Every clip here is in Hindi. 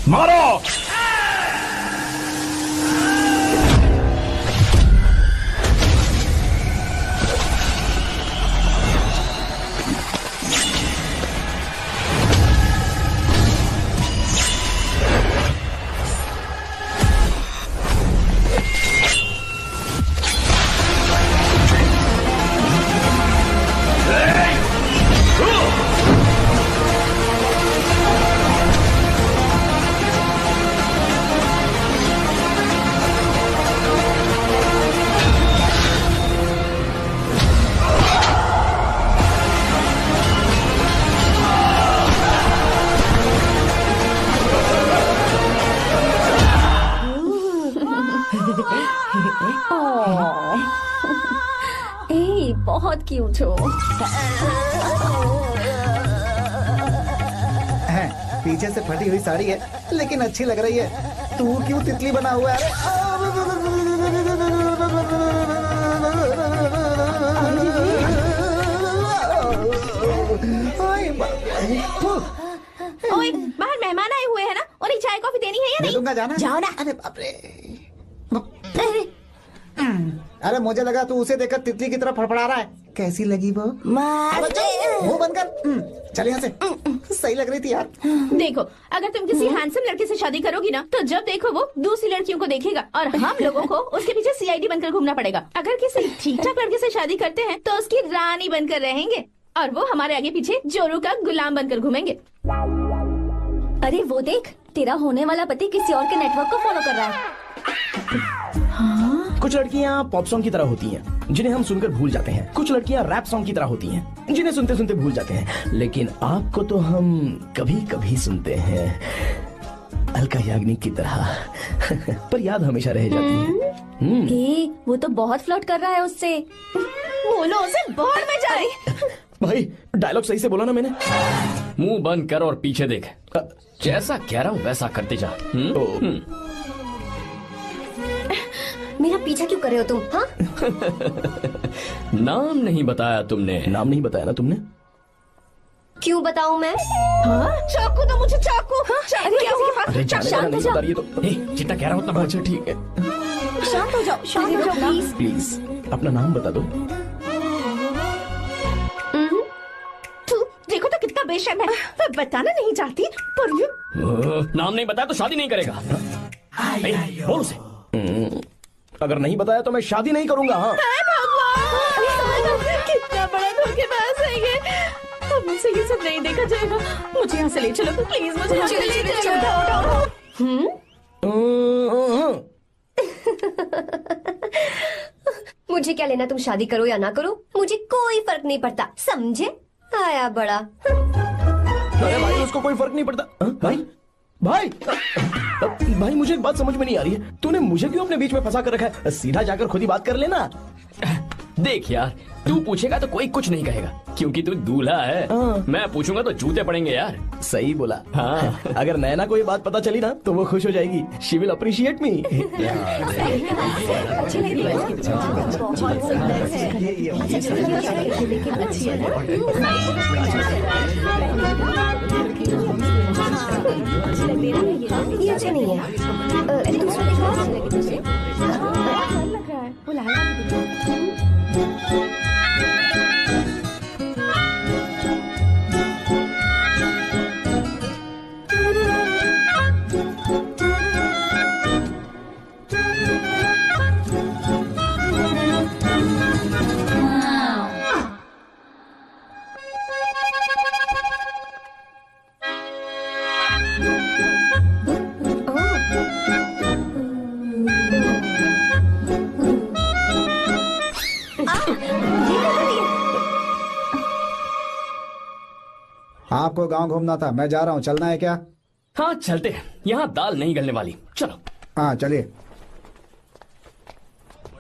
मारो। बहुत क्यूट हो। पीछे से फटी हुई साड़ी है लेकिन अच्छी लग रही है। तू क्यों तितली बना हुआ है? ओए, बाहर मेहमान आए हुए हैं ना, उन्हें चाय कॉफी देनी है या नहीं? दूंगा, जाना। जाओ ना। अरे बाप रे। अरे मुझे लगा तू उसे देखकर तितली की तरह फड़फड़ा रहा है। कैसी लगी वो? मुंह बंद कर। चल यहाँ से। सही लग रही थी यार। देखो, अगर तुम किसी हैंडसम लड़के से शादी करोगी ना, तो जब देखो वो दूसरी लड़कियों को देखेगा और हम लोगों को उसके पीछे सीआईडी बनकर घूमना पड़ेगा। अगर किसी ठीक ठाक लड़के से शादी करते हैं तो उसकी रानी बनकर रहेंगे और वो हमारे आगे पीछे जोरू का गुलाम बनकर घूमेंगे। अरे वो देख, तेरा होने वाला पति किसी और के नेटवर्क को फॉलो कर रहा है। कुछ लड़कियाँ पॉप सॉन्ग की तरह होती हैं, जिन्हें हम सुनकर भूल जाते हैं। कुछ लड़कियाँ रैप सॉन्ग की तरह होती हैं, जिन्हें सुनते सुनते भूल जाते हैं। लेकिन आपको तो हम कभी कभी सुनते हैं, अलका याग्निक की तरह। पर याद हमेशा रह जाती है। वो तो बहुत फ्लर्ट कर रहा है उससे। बोलो उसे बाहर में जाए। भाई डायलॉग सही से बोला ना मैंने? मुंह बंद कर और पीछे देख। जैसा कह रहा हूँ वैसा करते जा। मेरा पीछा क्यों कर रहे हो तुम? हाँ? नाम नहीं बताया तुमने। नाम नहीं बताया ना तुमने? क्यों बताऊं मैं? चाकू दो मुझे, चाकू। अरे जाने का नहीं बता रही है तो। जितना कह रहा हूँ उतना। अच्छा ठीक है, शांत हो जाओ, शांत हो जाओ प्लीज। प्लीज अपना नाम बता दो। देखो तो कितना बेशर्म है। मैं बताना नहीं चाहती पर ये नाम नहीं बताया तो शादी नहीं करेगा। बोल उसे। अगर नहीं बताया तो मैं शादी नहीं करूंगा। हाँ कितना बड़ा धोखेबाज है ये। अब मुझसे ये सब नहीं देखा जाएगा। मुझे यहाँ से ले चलो प्लीज, मुझे यहाँ से ले चलो। मुझे क्या लेना तुम शादी करो या ना करो, मुझे कोई फर्क नहीं पड़ता, समझे? आया बड़ा। अरे भाई उसको कोई फर्क नहीं पड़ता। भाई भाई भाई मुझे एक बात समझ में नहीं आ रही है, तूने मुझे क्यों अपने बीच में फंसा कर रखा है? सीधा जाकर खुद ही बात कर लेना। देख यार, तू पूछेगा तो कोई कुछ नहीं कहेगा क्योंकि तू दूल्हा है। मैं पूछूंगा तो जूते पड़ेंगे यार। सही बोला। हाँ। अगर नैना को ये बात पता चली ना तो वो खुश हो जाएगी। शी विल अप्रिशिएट मी। ये अच्छा नहीं है। दूसरा देखो। आपको गांव घूमना था, मैं जा रहा हूँ, चलना है क्या? हाँ चलते हैं, यहाँ दाल नहीं गलने वाली। चलो। हाँ चलिए।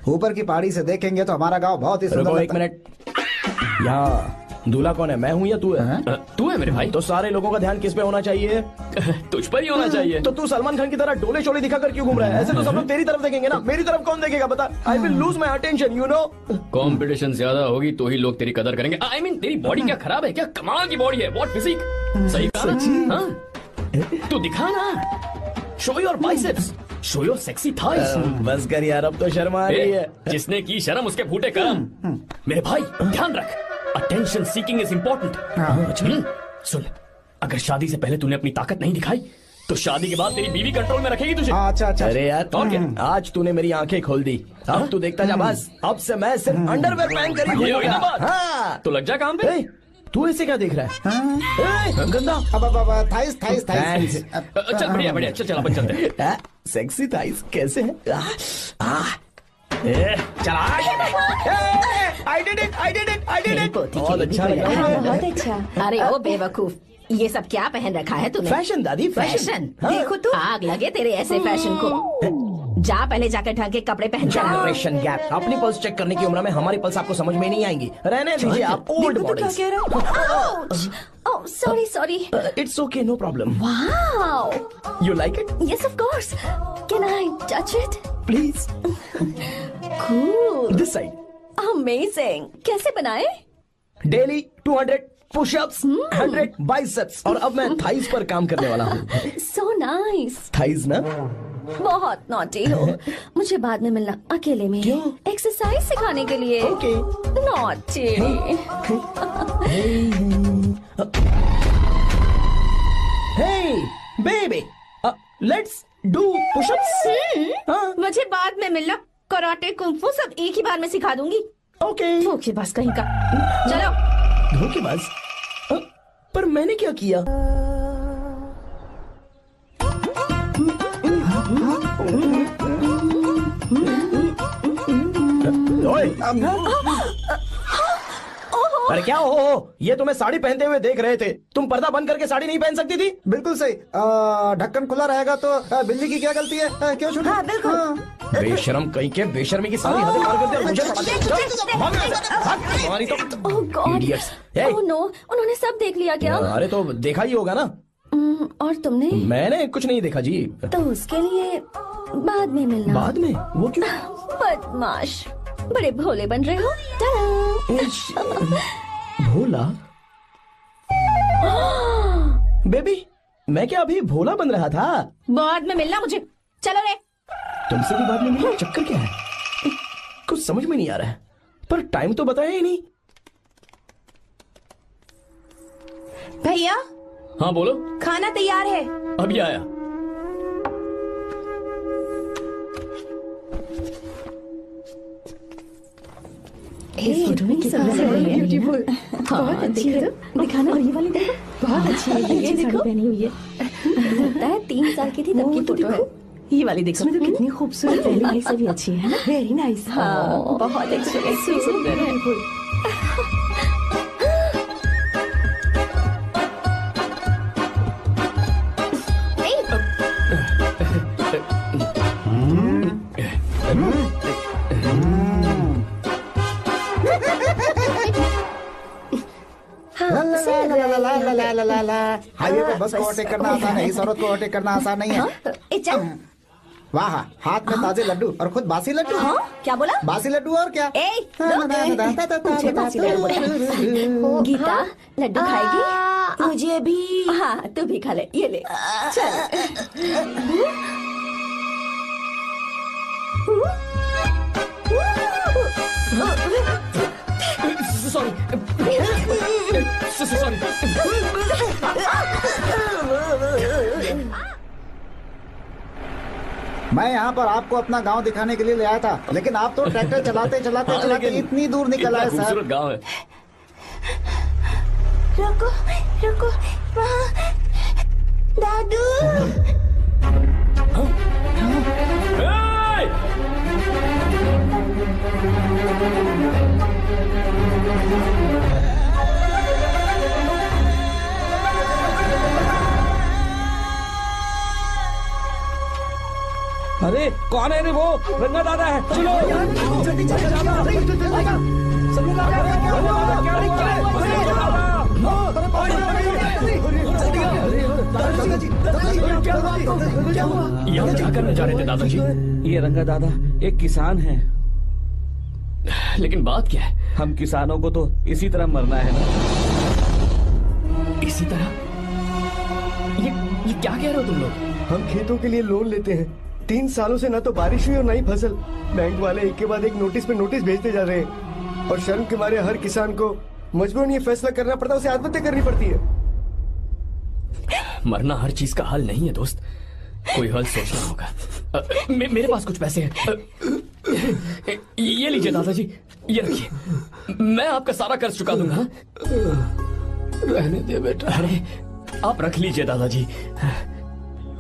ऊपर की पहाड़ी से देखेंगे तो हमारा गांव बहुत ही सुंदर रुको लगता एक मिनट। दूल्हा कौन है, मैं हूँ या तू है? तू है मेरे भाई। तो सारे लोगों का ध्यान किस पे होना चाहिए? तुझ पर ही होना चाहिए। तो तू सलमान खान की तरह डोले शोले दिखाकर क्यों घूम रहा है? ऐसे तो सब लोग तेरी तरफ देखेंगे ना, मेरी तरफ कौन देखेगा बता? I will lose my attention, you know. Competition ज्यादा होगी तो ही लोग तेरी कदर करेंगे। आई मीन तेरी बॉडी क्या खराब है क्या? कमाल की बॉडी है, व्हाट फिजिक। सही कहा ना? हाँ? तू दिखा ना, show your biceps, show your sexy thighs. बस कर यार, अब तो शर्म आ रही है। जिसने की शर्म उसके फूटे करम। मेरे भाई ध्यान रख, अटेंशन सीकिंग इज इम्पोर्टेंट। सुन, अगर शादी से पहले तूने अपनी ताकत नहीं दिखाई तो शादी के बाद तेरी बीवी कंट्रोल में रखेगी तुझे। अच्छा अच्छा। अरे यार, और क्या? आज तूने मेरी आंखें खोल दी। अब तू देखता जा बस, अब से मैं सिर्फ अंडरवेयर पहन कर ही ये हुई ना बात? हाँ। तो लग जा काम पे। ए, तू ऐसे क्या देख रहा है? ए, गंदा। अब थाइस थाइस थाइस। चल बढ़िया बढ़िया, चल अपन चलते हैं। सेक्सी थाइस कैसे है? चला। I did it, I did it, I did it. बहुत अच्छा लगा। बहुत अच्छा। अरे ओ बेवकूफ, ये सब क्या पहन रखा है तूने? फैशन दादी, फैशन। हाँ। देखो तू, आग लगे तेरे ऐसे फैशन को। जा पहले जाकर ढंग के कपड़े पहन कर आ। Generation gap. अपनी पल्स चेक करने की उम्र में हमारी पल्स आपको समझ में नहीं आएंगी। रहने दीजिए आप old models. Oh sorry sorry. It's okay, no problem. Wow. You like it? Yes of course. Can I touch it? Please. Cool. This side. Amazing. कैसे बनाए? डेली 200 पुशअप्स, 100 बाइसेप्स, और अब मैं थाइस पर काम करने वाला हूँ। So nice. थाइस ना? बहुत नॉटी हो। मुझे बाद में मिलना अकेले में। क्यों? एक्सरसाइज सिखाने के लिए। Okay. Naughty. Hey baby, let's do pushups. हाँ, मुझे बाद में मिलना। कराटे कुंफू सब एक ही बार में सिखा दूंगी। ओके। धोखेबाज कहीं का। चलो। धोखेबाज? पर मैंने क्या किया? ओए! अरे क्या हो? ये तुम्हें साड़ी पहनते हुए देख रहे थे। तुम पर्दा बंद करके साड़ी नहीं पहन सकती थी? बिल्कुल सही। ढक्कन खुला रहेगा तो बिल्ली की क्या गलती है? क्यों छोटी? हाँ, बिल्कुल। बेशरम कहीं के, बेशर्मी की सारी हदें पार करते और मुझे तुम्हारी तो oh God. Idiots. Hey. Oh no, उन्होंने सब देख लिया क्या? अरे तो देखा ही होगा ना। और तुमने? मैंने कुछ नहीं देखा जी। तो उसके लिए बाद में मिलना। बाद में? वो क्यों? बदमाश, बड़े भोले बन रहे हो। Ta-da! भोला? बेबी, मैं क्या अभी भोला बन रहा था? बाद में मिलना मुझे। चलो रे। तुमसे भी बाद में मिलना? चक्कर क्या है? कुछ समझ में नहीं आ रहा है। पर टाइम तो बताया ही नहीं। भैया, हाँ बोलो। खाना तैयार है। अभी आया। इस फोटो में कितना ब्यूटीफुल। बहुत अच्छी है। दिखाना। और ये वाली देखो, बहुत अच्छी है। ये देखो, पहनी हुई है। लगता है 3 साल की थी तब की फोटो है। ये वाली देखो, तो कितनी खूबसूरत। पहली वाली से भी अच्छी है ना? Very nice. हाँ, बहुत अच्छी सुंदर है। हाईवे पे बस को ओवरटेक करना आसान है, इस औरत को ओवरटेक करना आसान नहीं है। वाह, हाथ में ताजे लड्डू और खुद बासी लड्डू। हाँ, क्या बोला? बासी लड्डू और क्या? मुझे बासी लड्डू बोला। गीता, लड्डू खाएगी? मुझे भी। हाँ, तू भी खा ले। ये ले, चल। Sorry sorry. मैं यहाँ पर आपको अपना गांव दिखाने के लिए ले आया था, लेकिन आप तो ट्रैक्टर चलाते चलाते चलाते इतनी दूर निकल आए। खूबसूरत गांव है। रुको रुको, वहाँ दादू। अरे कौन है रे? वो रंगा दादा है। चलो यहाँ क्या करने जा रहे थे दादाजी? ये रंगा दादा एक किसान है। लेकिन बात क्या है? हम किसानों को तो इसी तरह मरना है ना। इसी तरह? ये क्या कह रहे हो तुम लोग? हम खेतों के लिए लोन लेते हैं। 3 सालों से ना तो बारिश हुई और ना ही फसल। बैंक वाले एक के बाद एक नोटिस पे नोटिस भेजते जा रहे हैं और शर्म के मारे हर किसान को मजबूरन ये फैसला करना पड़ता है, उसे आत्महत्या करनी पड़ती है। मरना हर चीज का हल नहीं है दोस्त, कोई हल सोचना होगा। मेरे पास कुछ पैसे हैं। ये लीजिए दादाजी, ये रखिए, मैं आपका सारा कर्ज चुका दूंगा। रहने दे बेटा। अरे आप रख लीजिए दादाजी।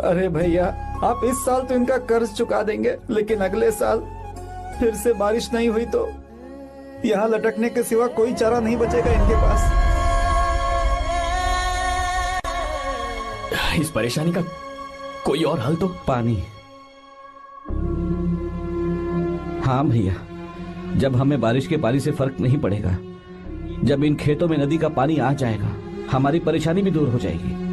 अरे भैया, आप इस साल तो इनका कर्ज चुका देंगे, लेकिन अगले साल फिर से बारिश नहीं हुई तो यहाँ लटकने के सिवा कोई चारा नहीं बचेगा इनके पास। इस परेशानी का कोई और हल तो? पानी। हाँ भैया, जब हमें बारिश के पानी से फर्क नहीं पड़ेगा, जब इन खेतों में नदी का पानी आ जाएगा, हमारी परेशानी भी दूर हो जाएगी।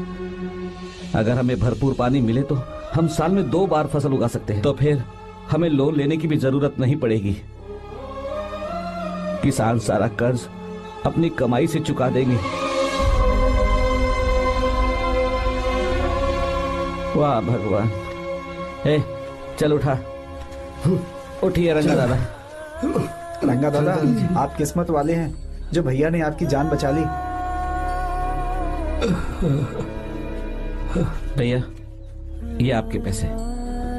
अगर हमें भरपूर पानी मिले तो हम साल में 2 बार फसल उगा सकते हैं। तो फिर हमें लोन लेने की भी जरूरत नहीं पड़ेगी। किसान सारा कर्ज अपनी कमाई से चुका देंगे। वाह भगवान। ए, चल उठा। उठिए रंगा दादा। रंगा दादा, आप किस्मत वाले हैं जो भैया ने आपकी जान बचा ली। भैया, ये आपके पैसे।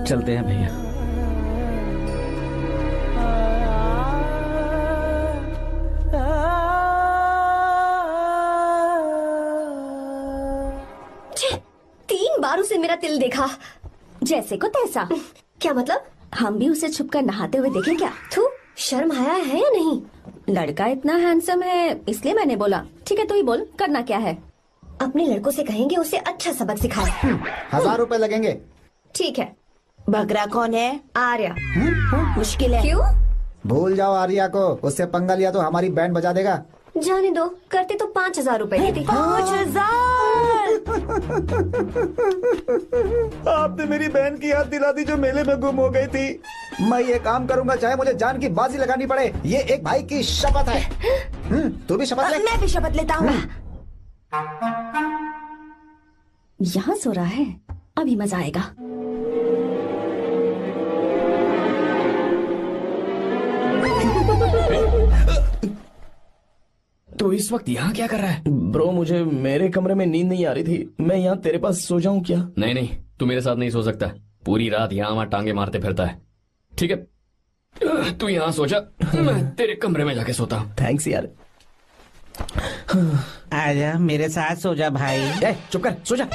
चलते हैं भैया। छे, 3 बार उसे मेरा तिल देखा, जैसे को तैसा। क्या मतलब? हम भी उसे छुपकर नहाते हुए देखें क्या? थू, शर्म आया है या नहीं? लड़का इतना हैंडसम है इसलिए मैंने बोला। ठीक है, तू ही बोल, करना क्या है? अपने लड़कों से कहेंगे उसे अच्छा सबक सिखाए। 1000 रुपए लगेंगे। ठीक है। बकरा कौन है? आर्या। मुश्किल है। क्यों? भूल जाओ आर्या को, उससे पंगा लिया तो हमारी बैंड बजा देगा। जाने दो, करते तो 5000 रुपए देती। 5000। आपने मेरी बहन की याद दिला दी जो मेले में गुम हो गई थी। मैं ये काम करूंगा चाहे मुझे जान की बाजी लगानी पड़े। ये एक भाई की शपथ है। तू भी शपथ ले। मैं भी शपथ लेता हूँ। यहाँ सो रहा है, अभी मजा आएगा। तो इस वक्त यहाँ क्या कर रहा है? ब्रो, मुझे मेरे कमरे में नींद नहीं आ रही थी। मैं यहाँ तेरे पास सो जाऊं क्या? नहीं नहीं, तू मेरे साथ नहीं सो सकता। पूरी रात यहाँ वहाँ टांगे मारते फिरता है। ठीक है, तू यहाँ सो जा, मैं तेरे कमरे में जाके सोता हूँ। थैंक्स यार। आजा मेरे साथ सो जा भाई। चुप कर, सो जा। वो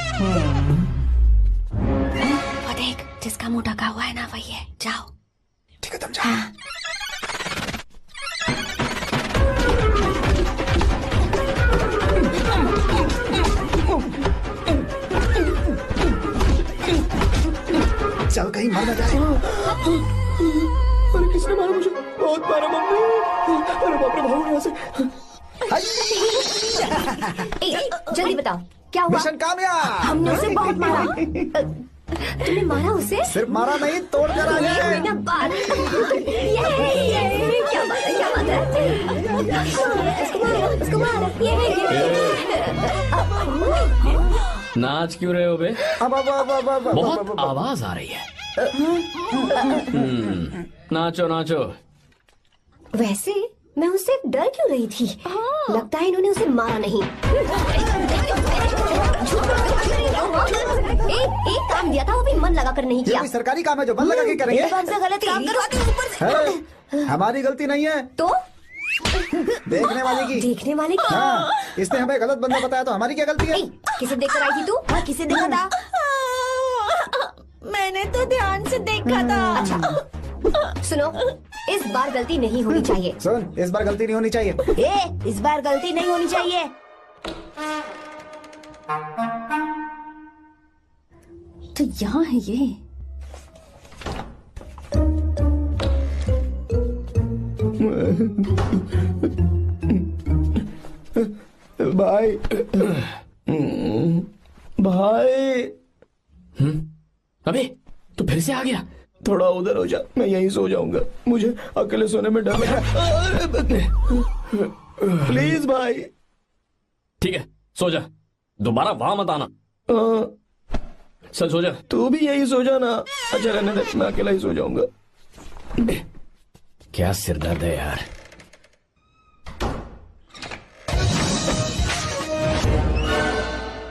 देख, जिसका मुंह ढका हुआ है ना वही है। जाओ। ठीक है, तुम जाओ। चल कहीं मर न जाए। अरे किसने मारा मुझे? बहुत मारा मम्मी। अरे बाप रे, भागो यहाँ से। जल्दी बताओ क्या हुआ? मिशन कामयाब। हमने उसे बहुत मारा। तुमने मारा उसे? सिर्फ मारा नहीं, तोड़ कर आ गए। कोई ना बात। ये क्या बात है? क्या बात है? उसको मारो। नाच क्यों रहे हो बे? बहुत आवाज आ रही है। नाचो नाचो। वैसे मैं उससे डर क्यों रही थी? लगता है इन्होंने उसे मारा नहीं। एक काम दिया था, वो भी मन लगाकर नहीं ये किया। कोई सरकारी काम है जो मन लगा के करेंगे? हमसे गलत काम करवाते हो ऊपर से। है, हमारी गलती नहीं है, तो देखने वाले की। देखने वाले की? हाँ, इसने हमें गलत बंदा बताया तो हमारी क्या गलती है? किसे देखकर आई थी तू? हाँ, किसे देखा था? मैंने तो ध्यान से देखा था। अच्छा सुनो, इस बार गलती नहीं होनी चाहिए। सुन, इस बार गलती नहीं होनी चाहिए। इस बार गलती नहीं होनी चाहिए। तो यहाँ है ये। भाई भाई अबे तू फिर से आ गया। थोड़ा उधर हो जा, मैं यहीं सो जाऊंगा। मुझे अकेले सोने में डर लग रहा है। प्लीज भाई। ठीक है सो जा, दोबारा वहां मत आना। चल सो जा। तू भी यही सो जा ना। अच्छा रहने दे, मैं अकेला ही सो जाऊंगा। क्या सिरदर्द है यार।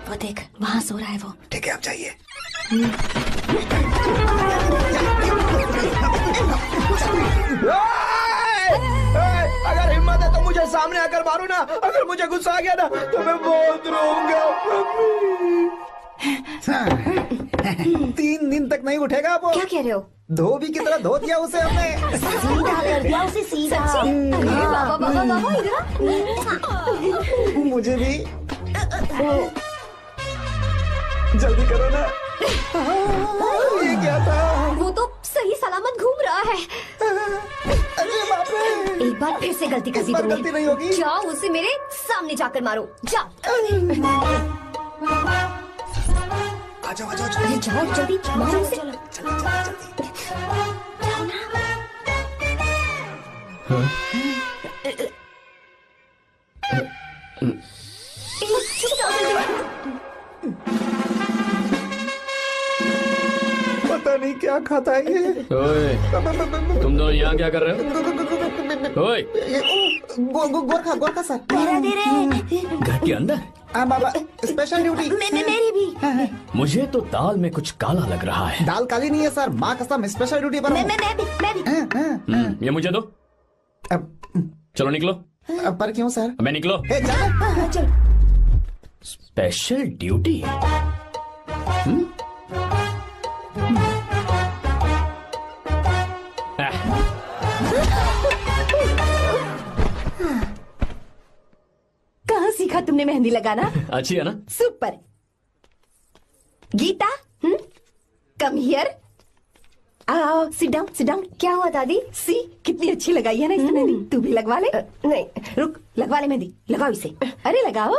वो देख वहाँ सो रहा है वो। ठीक है आप जाइए। अगर हिम्मत है तो मुझे सामने आकर मारो ना। अगर मुझे गुस्सा आ गया ना तो मैं बहुत रोऊंगा। 3 दिन तक नहीं उठेगा वो। क्या कह रहे हो? धोबी की तरह धो दिया उसे हमने। सीधा कर दिया उसे, सीधा। अरे बाबा बाबा बाबा इधर। मुझे भी जल्दी करो ना। ये क्या था? वो तो सही सलामत घूम रहा है। अरे बाप रे। एक बार फिर से गलती कर दी इस बार गलती नहीं होगी। जाओ उसे मेरे सामने जाकर मारो। जाओ आ जाओ आ जाओ। अरे जाओ जल्दी मारो उसे। चुप जाओ जल्दी। पता नहीं क्या खाता है ये। ओए, तुम दोनों यहाँ क्या कर रहे हो? ओए, गोरखा सर। घर के अंदर? हाँ बाबा, स्पेशल ड्यूटी। मेरी भी। मुझे तो दाल में कुछ काला लग रहा है। दाल काली नहीं है सर, माँ कसम स्पेशल ड्यूटी पर हूँ। मैं भी। ये मुझे दो। चलो निकलो। पर क्यों सर? मैं निकलो। चल। Special duty. कहाँ सीखा तुमने मेहंदी लगाना? अच्छी है ना? सुपर। Geeta, come here. आओ, सिट डाउन। क्या हुआ दादी? सी कितनी अच्छी लगाई है ना इसने मेहंदी। तू भी लगवा ले। नहीं, रुक, लगवा ले मेहंदी। लगाओ इसे। अरे लगाओ।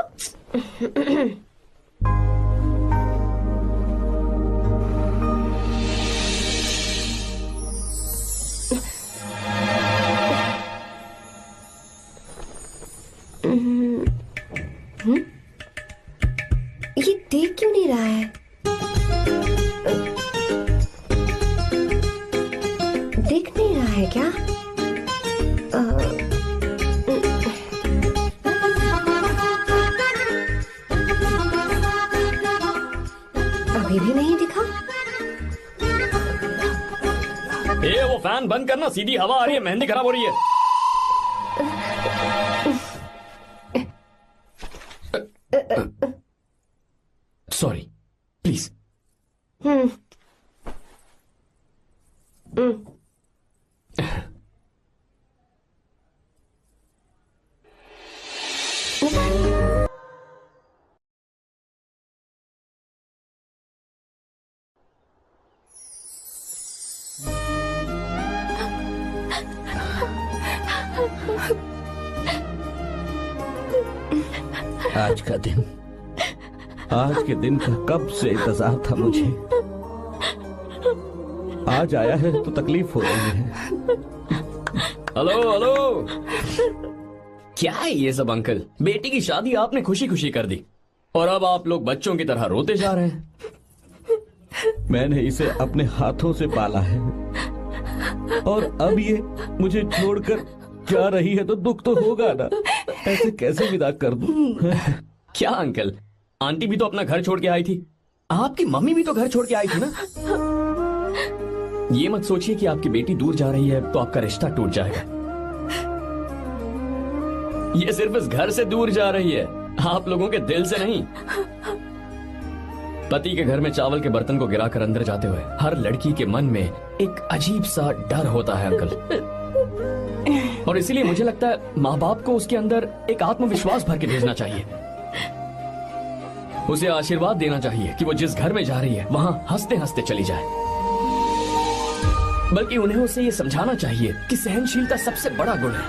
ये देख क्यों नहीं रहा है? देख नहीं रहा है क्या? अभी भी नहीं दिखा। वो फैन बंद करना, सीधी हवा आ रही है, मेहंदी खराब हो रही है। Sorry, please. आज के दिन का कब से इंतजार था मुझे। आज आया है तो तकलीफ हो रही है। हेलो। क्या है ये सब अंकल? बेटी की शादी आपने खुशी खुशी कर दी और अब आप लोग बच्चों की तरह रोते जा रहे हैं। मैंने इसे अपने हाथों से पाला है और अब ये मुझे छोड़कर जा रही है तो दुख तो होगा ना। ऐसे कैसे विदा कर दूं? क्या अंकल, आंटी भी तो अपना घर छोड़ के आई थी, आपकी मम्मी भी तो घर छोड़ के आई थी ना। ये मत सोचिए कि आपकी बेटी दूर जा रही है तो आपका रिश्ता टूट जाएगा। ये सिर्फ इस घर से दूर जा रही है, आप लोगों के दिल से नहीं। पति के घर में चावल के बर्तन को गिराकर अंदर जाते हुए हर लड़की के मन में एक अजीब सा डर होता है अंकल, और इसीलिए मुझे लगता है माँ बाप को उसके अंदर एक आत्मविश्वास भर के भेजना चाहिए। उसे आशीर्वाद देना चाहिए कि वो जिस घर में जा रही है वहां हंसते हंसते चली जाए। बल्कि उन्हें उसे ये समझाना चाहिए कि सहनशीलता सबसे बड़ा गुण है।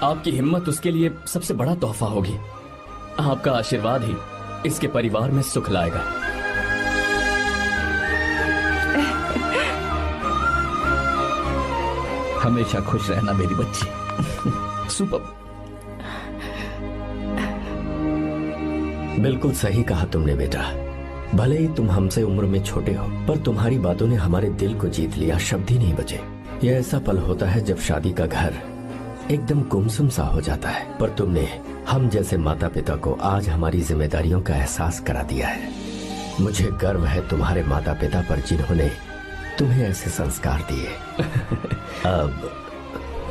आपकी हिम्मत उसके लिए सबसे बड़ा तोहफा होगी। आपका आशीर्वाद ही इसके परिवार में सुख लाएगा। हमेशा खुश रहना मेरी बच्ची। सुपर। बिल्कुल सही कहा तुमने बेटा। भले ही तुम हमसे उम्र में छोटे हो, पर तुम्हारी बातों ने हमारे दिल को जीत लिया। शब्द ही नहीं बचे। यह ऐसा पल होता है जब शादी का घर एकदम गुमसुम सा हो जाता है, पर तुमने हम जैसे माता पिता को आज हमारी जिम्मेदारियों का एहसास करा दिया है। मुझे गर्व है तुम्हारे माता पिता पर जिन्होंने तुम्हें ऐसे संस्कार दिए। अब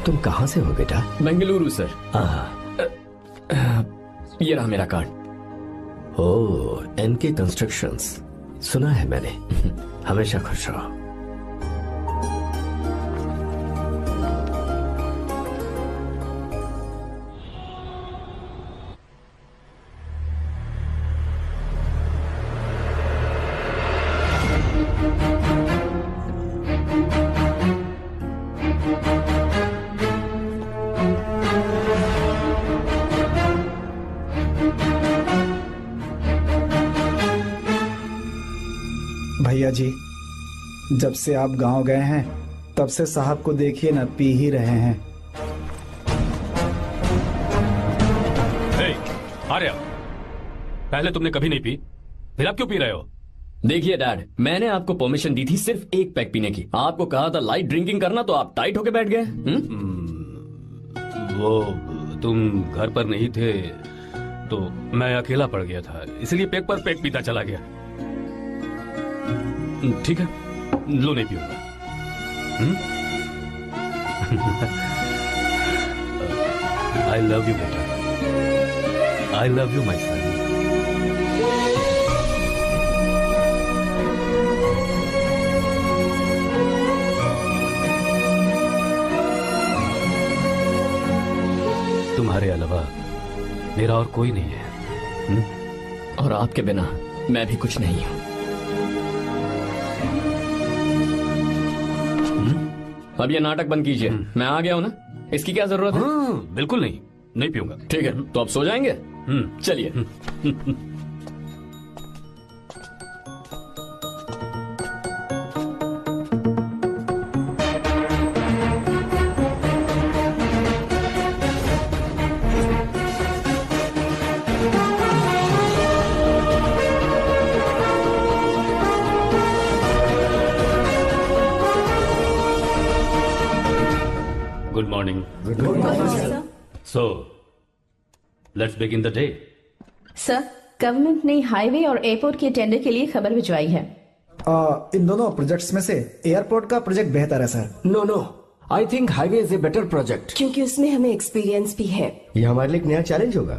तुम कहाँ से हो बेटा? बेंगलुरु सर। ये रहा मेरा कार्ड। ओह, एनके कंस्ट्रक्शंस, सुना है मैंने। हमेशा खुश रहो। भैया जी, जब से आप गांव गए हैं तब से साहब को देखिए ना, पी ही रहे हैं। आर्या, पहले तुमने कभी नहीं पी, फिर आप क्यों पी रहे हो? देखिए डैड, मैंने आपको परमिशन दी थी सिर्फ एक पैक पीने की। आपको कहा था लाइट ड्रिंकिंग करना, तो आप टाइट होके बैठ गए। वो तुम घर पर नहीं थे तो मैं अकेला पड़ गया था, इसलिए पैक पर पैक पीता चला गया। ठीक है, लो नहीं पीऊंगा। आई लव यू बेटा, आई लव यू माई सन। तुम्हारे अलावा मेरा और कोई नहीं है। और आपके बिना मैं भी कुछ नहीं हूं। अब ये नाटक बंद कीजिए। मैं आ गया हूं ना, इसकी क्या जरूरत है? बिल्कुल नहीं, नहीं पीऊंगा। ठीक है, तो आप सो जाएंगे? चलिए। Good morning. Good morning, sir. So, let's begin the day. Sir, government ने हाईवे और एयरपोर्ट के टेंडर के लिए खबर भिजवाई है। इन दोनों प्रोजेक्ट्स में से एयरपोर्ट का प्रोजेक्ट बेहतर है sir. No, I think highway is a better project, क्योंकि उसमें हमें एक्सपीरियंस भी है। ये हमारे लिए एक नया चैलेंज होगा।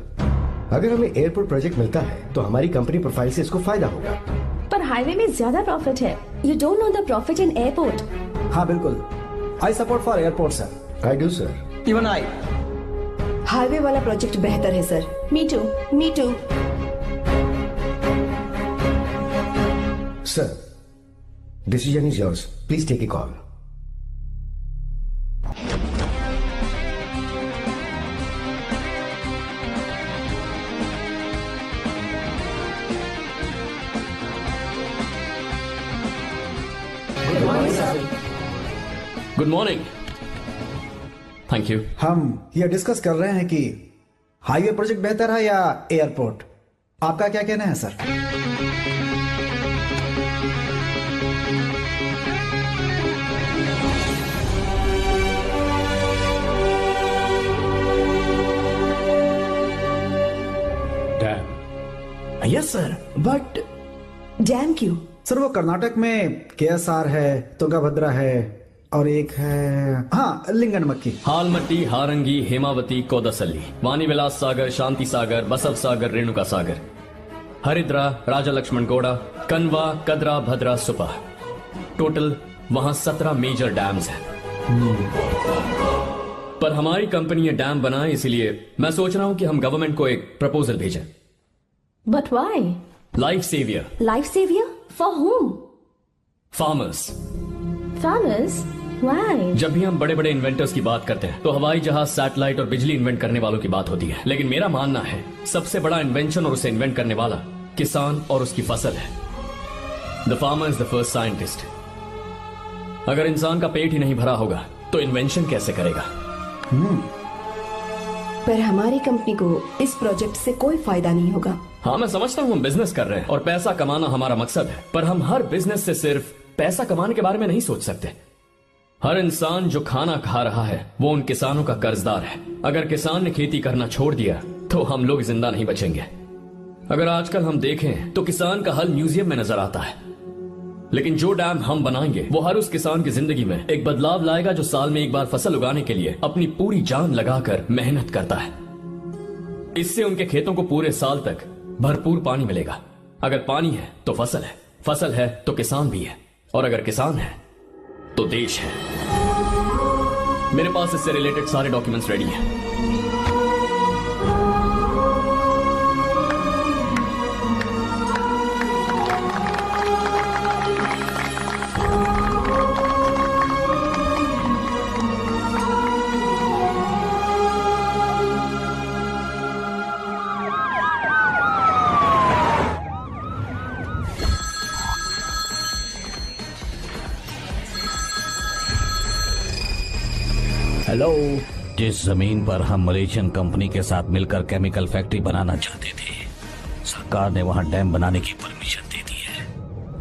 अगर हमें एयरपोर्ट प्रोजेक्ट मिलता है तो हमारी कंपनी प्रोफाइल से इसको फायदा होगा। पर हाईवे में ज्यादा प्रॉफिट है। You don't know the profit in airport. हाँ बिल्कुल, I support for airport sir. I do sir. Even I. Highway वाला प्रोजेक्ट बेहतर है sir. Me too. Me too. Sir, decision is yours, please take a call. Good morning. Thank you. हम ये डिस्कस कर रहे हैं कि हाईवे प्रोजेक्ट बेहतर है या एयरपोर्ट। आपका क्या कहना है sir? Dam. Yes sir, but dam क्यों? सर वो कर्नाटक में केएसआर है, तुंगाभद्रा है और एक है हाँ लिंगनमक्की। हालमट्टी, हारंगी, हेमावती, कोदसल्ली, वानी विलास सागर, शांति सागर, बसव सागर, रेणुका सागर, हरिद्रा, राजा लक्ष्मण गौड़ा, कनवा, कदरा, भद्रा, सुपा। टोटल वहां 17 मेजर डैम्स हैं। पर हमारी कंपनी ये डैम बनाए, इसलिए मैं सोच रहा हूं कि हम गवर्नमेंट को एक प्रपोजल भेजें। But why? Life saviour. Life saviour for home? Farmers. Farmers? Why? जब भी हम बड़े बड़े इन्वेंटर्स की बात करते हैं तो हवाई जहाज, सैटेलाइट और बिजली इन्वेंट करने वालों की बात होती है, लेकिन मेरा मानना है सबसे बड़ा इन्वेंशन और उसे इन्वेंट करने वाला किसान और उसकी फसल है। The farmer is the first scientist. अगर इंसान का पेट ही नहीं भरा होगा तो इन्वेंशन कैसे करेगा? पर हमारी कंपनी को इस प्रोजेक्ट से कोई फायदा नहीं होगा। हाँ, मैं समझता हूँ हम बिजनेस कर रहे हैं और पैसा कमाना हमारा मकसद है, पर हम हर बिजनेस से सिर्फ पैसा कमाने के बारे में नहीं सोच सकते। हर इंसान जो खाना खा रहा है वो उन किसानों का कर्जदार है। अगर किसान ने खेती करना छोड़ दिया तो हम लोग जिंदा नहीं बचेंगे। अगर आजकल हम देखें तो किसान का हल म्यूजियम में नजर आता है, लेकिन जो डैम हम बनाएंगे वो हर उस किसान की जिंदगी में एक बदलाव लाएगा जो साल में एक बार फसल उगाने के लिए अपनी पूरी जान लगाकर मेहनत करता है। इससे उनके खेतों को पूरे साल तक भरपूर पानी मिलेगा। अगर पानी है तो फसल है तो किसान भी है, और अगर किसान है तो देश है। मेरे पास इससे रिलेटेड सारे डॉक्यूमेंट्स रेडी हैं। हेलो। जिस जमीन पर हम मलेशियन कंपनी के साथ मिलकर केमिकल फैक्ट्री बनाना चाहते थे, सरकार ने वहां डैम बनाने की परमिशन दे दी है।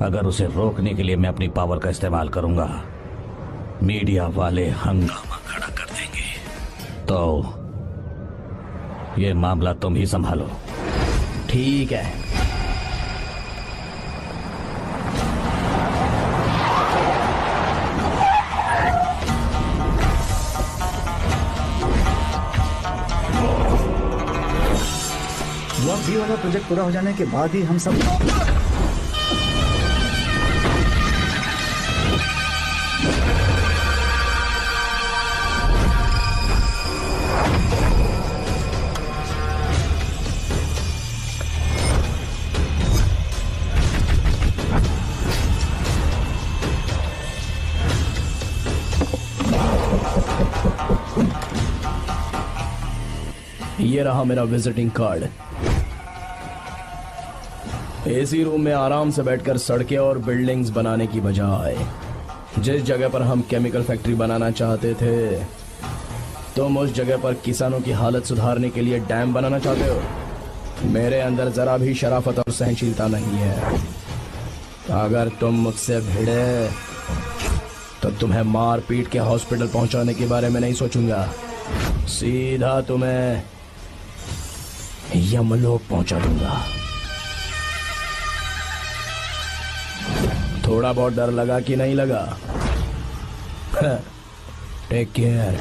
अगर उसे रोकने के लिए मैं अपनी पावर का इस्तेमाल करूंगा, मीडिया वाले हंगामा खड़ा कर देंगे। तो ये मामला तुम ही संभालो। ठीक है। ये वाला प्रोजेक्ट पूरा हो जाने के बाद ही हम सब ये रहा मेरा विजिटिंग कार्ड। एसी रूम में आराम से बैठकर सड़कें और बिल्डिंग्स बनाने की बजाय जिस जगह पर हम केमिकल फैक्ट्री बनाना चाहते थे, तुम उस जगह पर किसानों की हालत सुधारने के लिए डैम बनाना चाहते हो। मेरे अंदर जरा भी शराफत और सहनशीलता नहीं है। अगर तुम मुझसे भिड़े तो तुम्हें मार पीट के हॉस्पिटल पहुंचाने के बारे में नहीं सोचूंगा, सीधा तुम्हें यमलोक पहुंचा दूंगा। थोड़ा बहुत डर लगा कि नहीं लगा? Take care.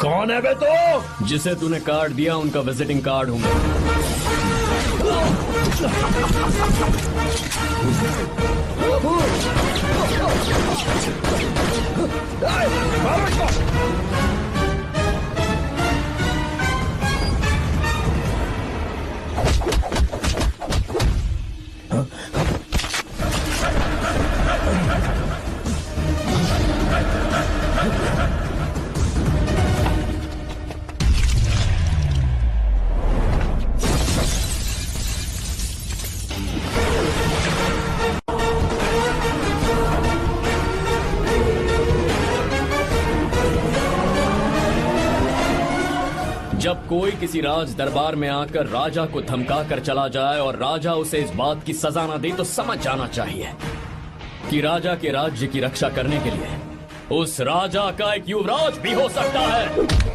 कौन है बे तो? जिसे तूने कार्ड दिया उनका विजिटिंग कार्ड हूं मैं। जब कोई किसी राज दरबार में आकर राजा को धमका कर चला जाए और राजा उसे इस बात की सजा न दे तो समझ जाना चाहिए कि राजा के राज्य की रक्षा करने के लिए उस राजा का एक युवराज भी हो सकता है।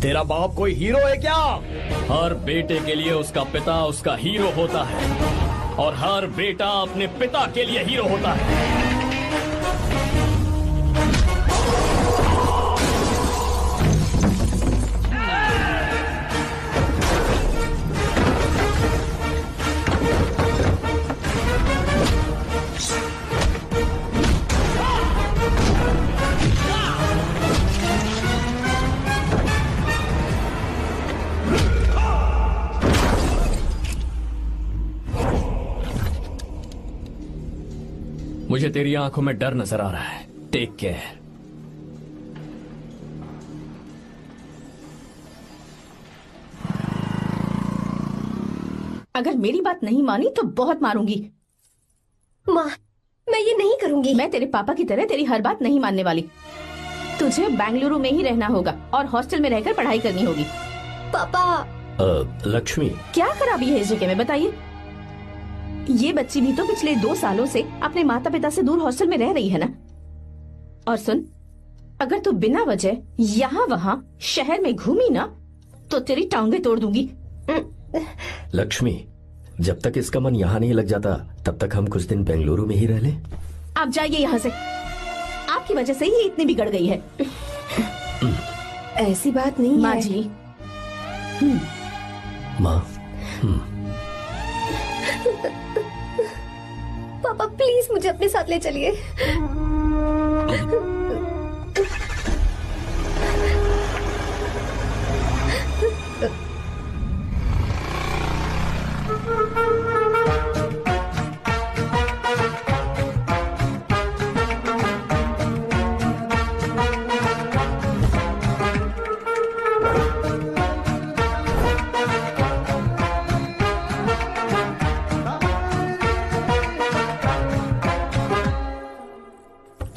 तेरा बाप कोई हीरो है क्या? हर बेटे के लिए उसका पिता उसका हीरो होता है और हर बेटा अपने पिता के लिए हीरो होता है। मुझे तेरी आंखों में डर नजर आ रहा है। Take care. अगर मेरी बात नहीं मानी तो बहुत मारूंगी। माँ, मैं ये नहीं करूंगी। मैं तेरे पापा की तरह तेरी हर बात नहीं मानने वाली। तुझे बेंगलुरु में ही रहना होगा और हॉस्टल में रहकर पढ़ाई करनी होगी। पापा। लक्ष्मी, क्या खराबी है इस जगह में बताइए? ये बच्ची भी तो पिछले 2 सालों से अपने माता पिता से दूर हॉस्टल में रह रही है ना। और सुन, अगर तू बिना वजह यहाँ वहाँ शहर में घूमी ना तो तेरी टांगे तोड़ दूंगी। लक्ष्मी, जब तक इसका मन यहाँ नहीं लग जाता तब तक हम कुछ दिन बेंगलुरु में ही रह लें। आप जाइए यहाँ से। आपकी वजह से ही इतनी बिगड़ गई है। ऐसी बात नहीं माँ है। जी। माँ, पापा प्लीज मुझे अपने साथ ले चलिए।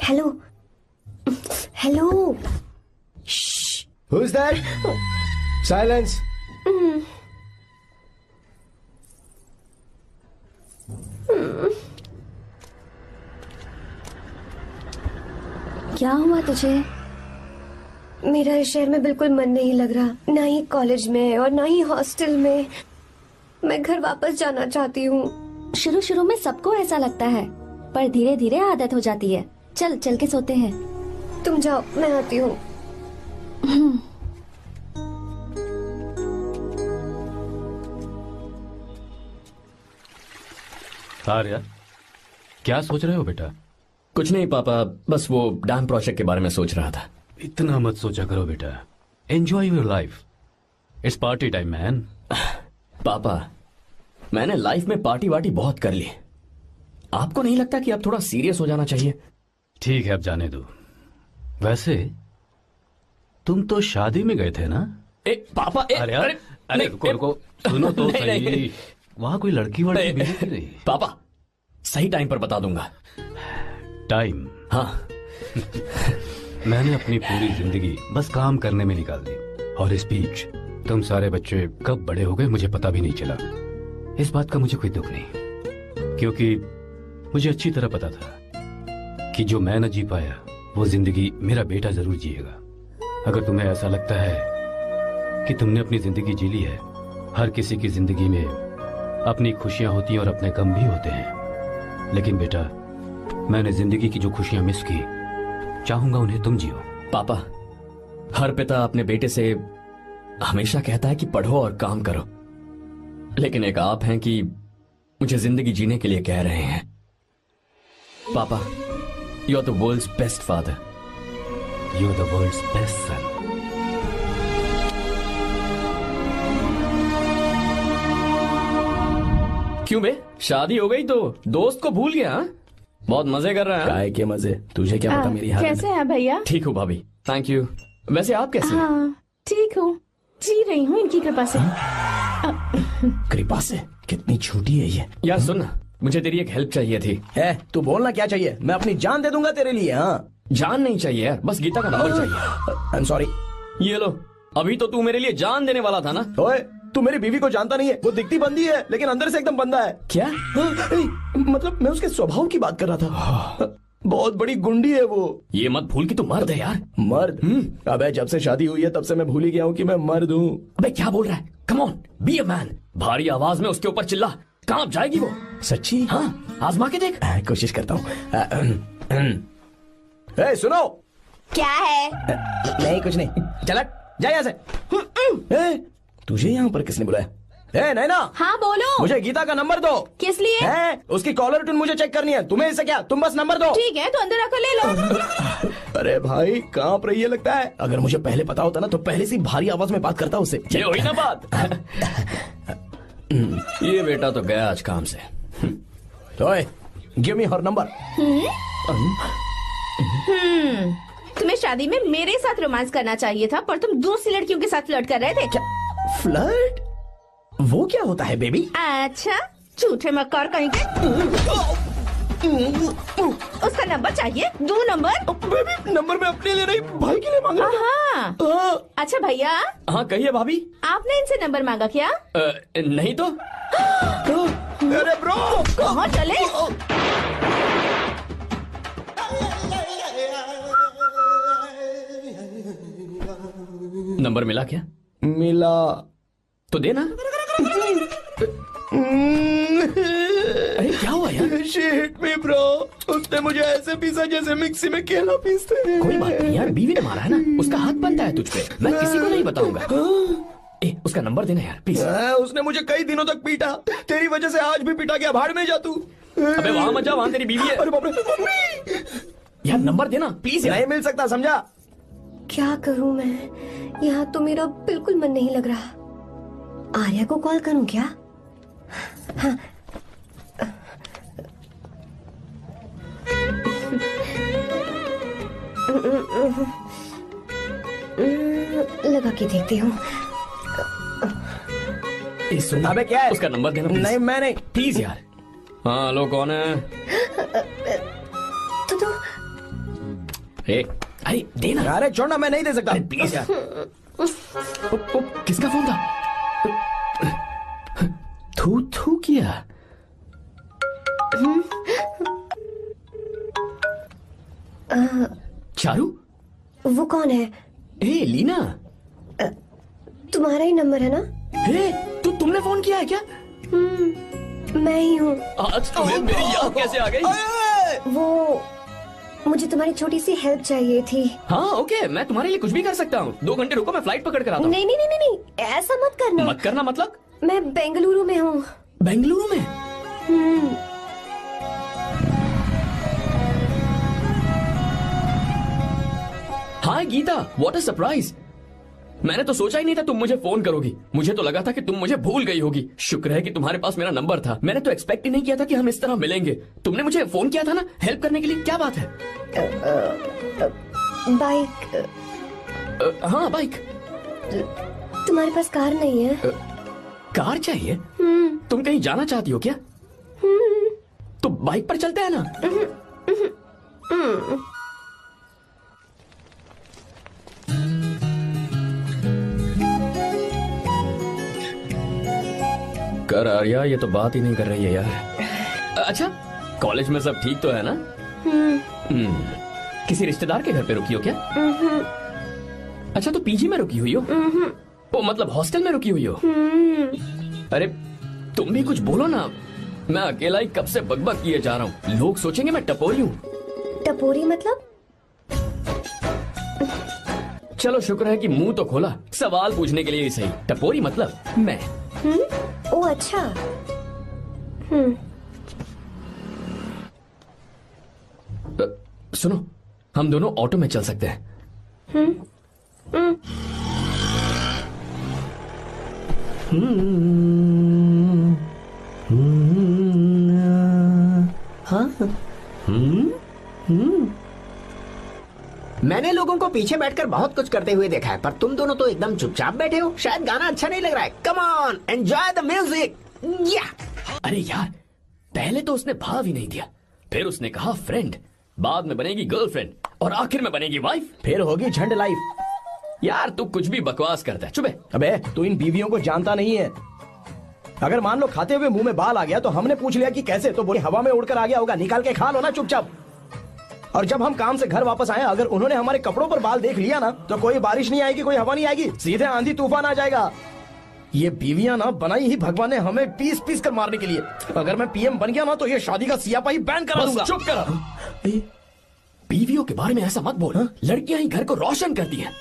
Hello hello. Who's that? Silence. क्या हुआ तुझे? मेरा इस शहर में बिल्कुल मन नहीं लग रहा, ना ही कॉलेज में और ना ही हॉस्टल में। मैं घर वापस जाना चाहती हूँ। शुरू शुरू में सबको ऐसा लगता है, पर धीरे धीरे आदत हो जाती है। चल चल के सोते हैं। तुम जाओ, मैं आती हूँ। आर्या, क्या सोच रहे हो बेटा? कुछ नहीं पापा, बस वो डैम प्रोजेक्ट के बारे में सोच रहा था। इतना मत सोचा करो बेटा। Enjoy your life. It's party time man. पापा, मैंने लाइफ में पार्टी वार्टी बहुत कर ली। आपको नहीं लगता कि अब थोड़ा सीरियस हो जाना चाहिए? ठीक है, अब जाने दो। वैसे तुम तो शादी में गए थे ना? पापा, अरे रुको रुको, सुनो तो सही। वहां कोई लड़की वड़की मिली थी नहीं? पापा, सही टाइम पर बता दूंगा। टाइम? हाँ। मैंने अपनी पूरी जिंदगी बस काम करने में निकाल दी, और इस बीच तुम सारे बच्चे कब बड़े हो गए मुझे पता भी नहीं चला। इस बात का मुझे कोई दुख नहीं, क्योंकि मुझे अच्छी तरह पता था कि जो मैं न जी पाया वो जिंदगी मेरा बेटा जरूर जिएगा। अगर तुम्हें ऐसा लगता है कि तुमने अपनी जिंदगी जी ली है, हर किसी की जिंदगी में अपनी खुशियां होती हैं और अपने गम भी होते हैं, लेकिन बेटा मैंने जिंदगी की जो खुशियां मिस की, चाहूंगा उन्हें तुम जियो। पापा, हर पिता अपने बेटे से हमेशा कहता है कि पढ़ो और काम करो, लेकिन एक आप हैं कि मुझे जिंदगी जीने के लिए कह रहे हैं। पापा, you are the world's best father. You are the world's best son. क्यों बे, शादी हो गई तो दोस्त को भूल गया? बहुत मजे कर रहे हैं। काय के मजे, तुझे क्या पता मेरी हालत। कैसे हैं भैया? ठीक हूँ भाभी, थैंक यू। वैसे आप कैसे हैं? हाँ ठीक हूँ, जी रही हूँ इनकी कृपा से। कृपा से? कितनी झूठी है ये। यार सुन ना, मुझे तेरी एक हेल्प चाहिए थी। है तू बोलना क्या चाहिए, मैं अपनी जान दे दूंगा तेरे लिए। हाँ जान नहीं चाहिए यार, बस गीता का नंबर चाहिए। I am sorry. ये लो, अभी तो तू मेरे लिए जान देने वाला था ना। ओए तू मेरी बीवी को जानता नहीं है, वो दिखती बंदी है लेकिन अंदर से एकदम बंदा है। क्या? मतलब मैं उसके स्वभाव की बात कर रहा था। बहुत बड़ी गुंडी है वो। ये मत भूल कि तू मर्द है यार। मर्द? अबे जब से शादी हुई है तब से मैं भूल ही गया हूँ कि मैं मर्द हूँ। अबे क्या बोल रहा है? Come on, be a man. भारी आवाज में उसके ऊपर चिल्ला, कांप जाएगी वो। सच्ची? हाँ, आजमा के देख। कोशिश करता हूँ। सुनो। क्या है? नहीं कुछ नहीं, चल जा यहाँ से। तुझे यहाँ पर किसने बुलाया? नैना। हाँ बोलो। मुझे गीता का नंबर दो। किस लिए? उसकी कॉलर ट्यून मुझे चेक करनी है। तुम्हें इससे क्या, तुम बस नंबर दो। ठीक है तो अंदर आकर ले लो। अरे भाई कांप रही है लगता है। अगर मुझे पहले पता होता ना तो पहले से भारी आवाज में बात करता उससे। ये हुई ना बात। ये बेटा तो गया आज काम से। गिव मी हर नंबर। तुम्हें शादी में मेरे साथ रोमांस करना चाहिए था, पर तुम दूसरी लड़कियों के साथ फ्लर्ट कर रहे थे। क्या फ्लर्ट? वो क्या होता है बेबी? अच्छा, झूठे मक्कार कहीं के। उसका नंबर चाहिए? दो नंबर। बेबी नंबर मैं अपने लिए नहीं भाई के लिए मांग रहा था। हाँ। अच्छा भैया। हाँ कहिए भाभी। आपने इनसे नंबर मांगा क्या? नहीं तो। अरे ब्रो कहाँ चले? नंबर मिला क्या? मिला तो देना। अरे क्या हुआ यार? शिट मी ब्रो, उसने मुझे ऐसे पीसा जैसे मिक्सी में केला पीसते हैं। कोई बात नहीं यार, बीवी ने मारा है ना, उसका हाथ बनता है तुझ पे। मैं किसी को नहीं बताऊंगा। उसका नंबर देना यार प्लीज। उसने मुझे कई दिनों तक पीटा, तेरी वजह से आज भी पीटा गया। भाड़ में जा तू। अबे वहां मत जा, वहां तेरी बीवी है। अरे बाप रे। यार नंबर देना प्लीज। नहीं मिल सकता, समझा? क्या करूं मैं, यहाँ तो मेरा बिल्कुल मन नहीं लग रहा। आर्या को कॉल करूं क्या? हाँ। लगा के देखती हूँ। अबे क्या है? उसका नंबर देना। नहीं मैं नहीं। प्लीज यार। हाँ हेलो, कौन है? तो अरे देना। अरे छोड़ना, मैं नहीं दे सकता। प्लीज यार। किसका फोन था? थू थू किया। चारू? वो कौन है? लीना। तुम्हारा ही नंबर है ना? तुमने फोन किया है क्या? मैं ही हूँ। आज तुम्हें मेरी याद कैसे आ गई? वो मुझे तुम्हारी छोटी सी हेल्प चाहिए थी। हाँ ओके, मैं तुम्हारे लिए कुछ भी कर सकता हूँ। 2 घंटे रुको, मैं फ्लाइट पकड़ कर आता हूँ। नहीं नहीं नहीं नहीं, ऐसा मत करना। मत करना मतलब? मैं बेंगलुरु में हूँ। बेंगलुरु में? हाय गीता, व्हाट अ सरप्राइज। मैंने तो सोचा ही नहीं था तुम मुझे फोन करोगी। मुझे तो लगा था कि तुम मुझे भूल गई होगी। शुक्र है कि तुम्हारे पास मेरा नंबर था। मैंने तो एक्सपेक्ट ही नहीं किया था कि हम इस तरह मिलेंगे। तुमने मुझे फोन किया था ना हेल्प करने के लिए, क्या बात है? बाइक। हाँ बाइक। तुम्हारे पास कार नहीं है? कार चाहिए? तुम कहीं जाना चाहती हो क्या? तो बाइक पर चलते हैं ना। कर आर्या, ये तो बात ही नहीं कर रही है यार। अच्छा, कॉलेज में सब ठीक तो है ना? किसी रिश्तेदार के घर पे रुकी हो क्या? अच्छा, तो पीजी में रुकी हुई हो? ओ मतलब हॉस्टल में रुकी हुई हो? अरे तुम भी कुछ बोलो ना। मैं अकेला ही कब से बकबक किए जा रहा हूँ। लोग सोचेंगे मैं टपोरी हूँ। टपोरी मतलब? चलो शुक्र है कि मुंह तो खोला, सवाल पूछने के लिए ही सही। टपोरी मतलब मैं। ओ अच्छा। सुनो, हम दोनों ऑटो में चल सकते हैं। हाँ मैंने लोगों को पीछे बैठकर बहुत कुछ करते हुए देखा है, पर तुम दोनों तो एकदम चुपचाप बैठे हो। शायद गाना अच्छा नहीं लग रहा है। Come on, enjoy the music. या अरे यार, पहले तो उसने भाव ही नहीं दिया, फिर उसने कहा फ्रेंड, बाद में बनेगी गर्लफ्रेंड और आखिर में बनेगी वाइफ, फिर होगी झंड लाइफ। यार तू कुछ भी बकवास करता है। चुप है। अबे तू इन बीवियों को जानता नहीं है। अगर मान लो खाते हुए मुंह में बाल आ गया तो हमने पूछ लिया कि कैसे, तो बोले हवा में उड़कर आ गया होगा, निकाल के खा लो ना चुपचाप। और जब हम काम से घर वापस आए, अगर उन्होंने हमारे कपड़ों पर बाल देख लिया ना, तो कोई बारिश नहीं आएगी, कोई हवा नहीं आएगी, सीधे आंधी तूफान आ जाएगा। ये बीवियां ना बनाई ही भगवान ने हमें पीस पीस कर मारने के लिए। अगर मैं पीएम बन गया ना तो ये शादी का सियापाही बैन करा दूंगा। चुप कर। बीवियों के बारे में ऐसा मत बोल, लड़कियां ही घर को रोशन करती हैं।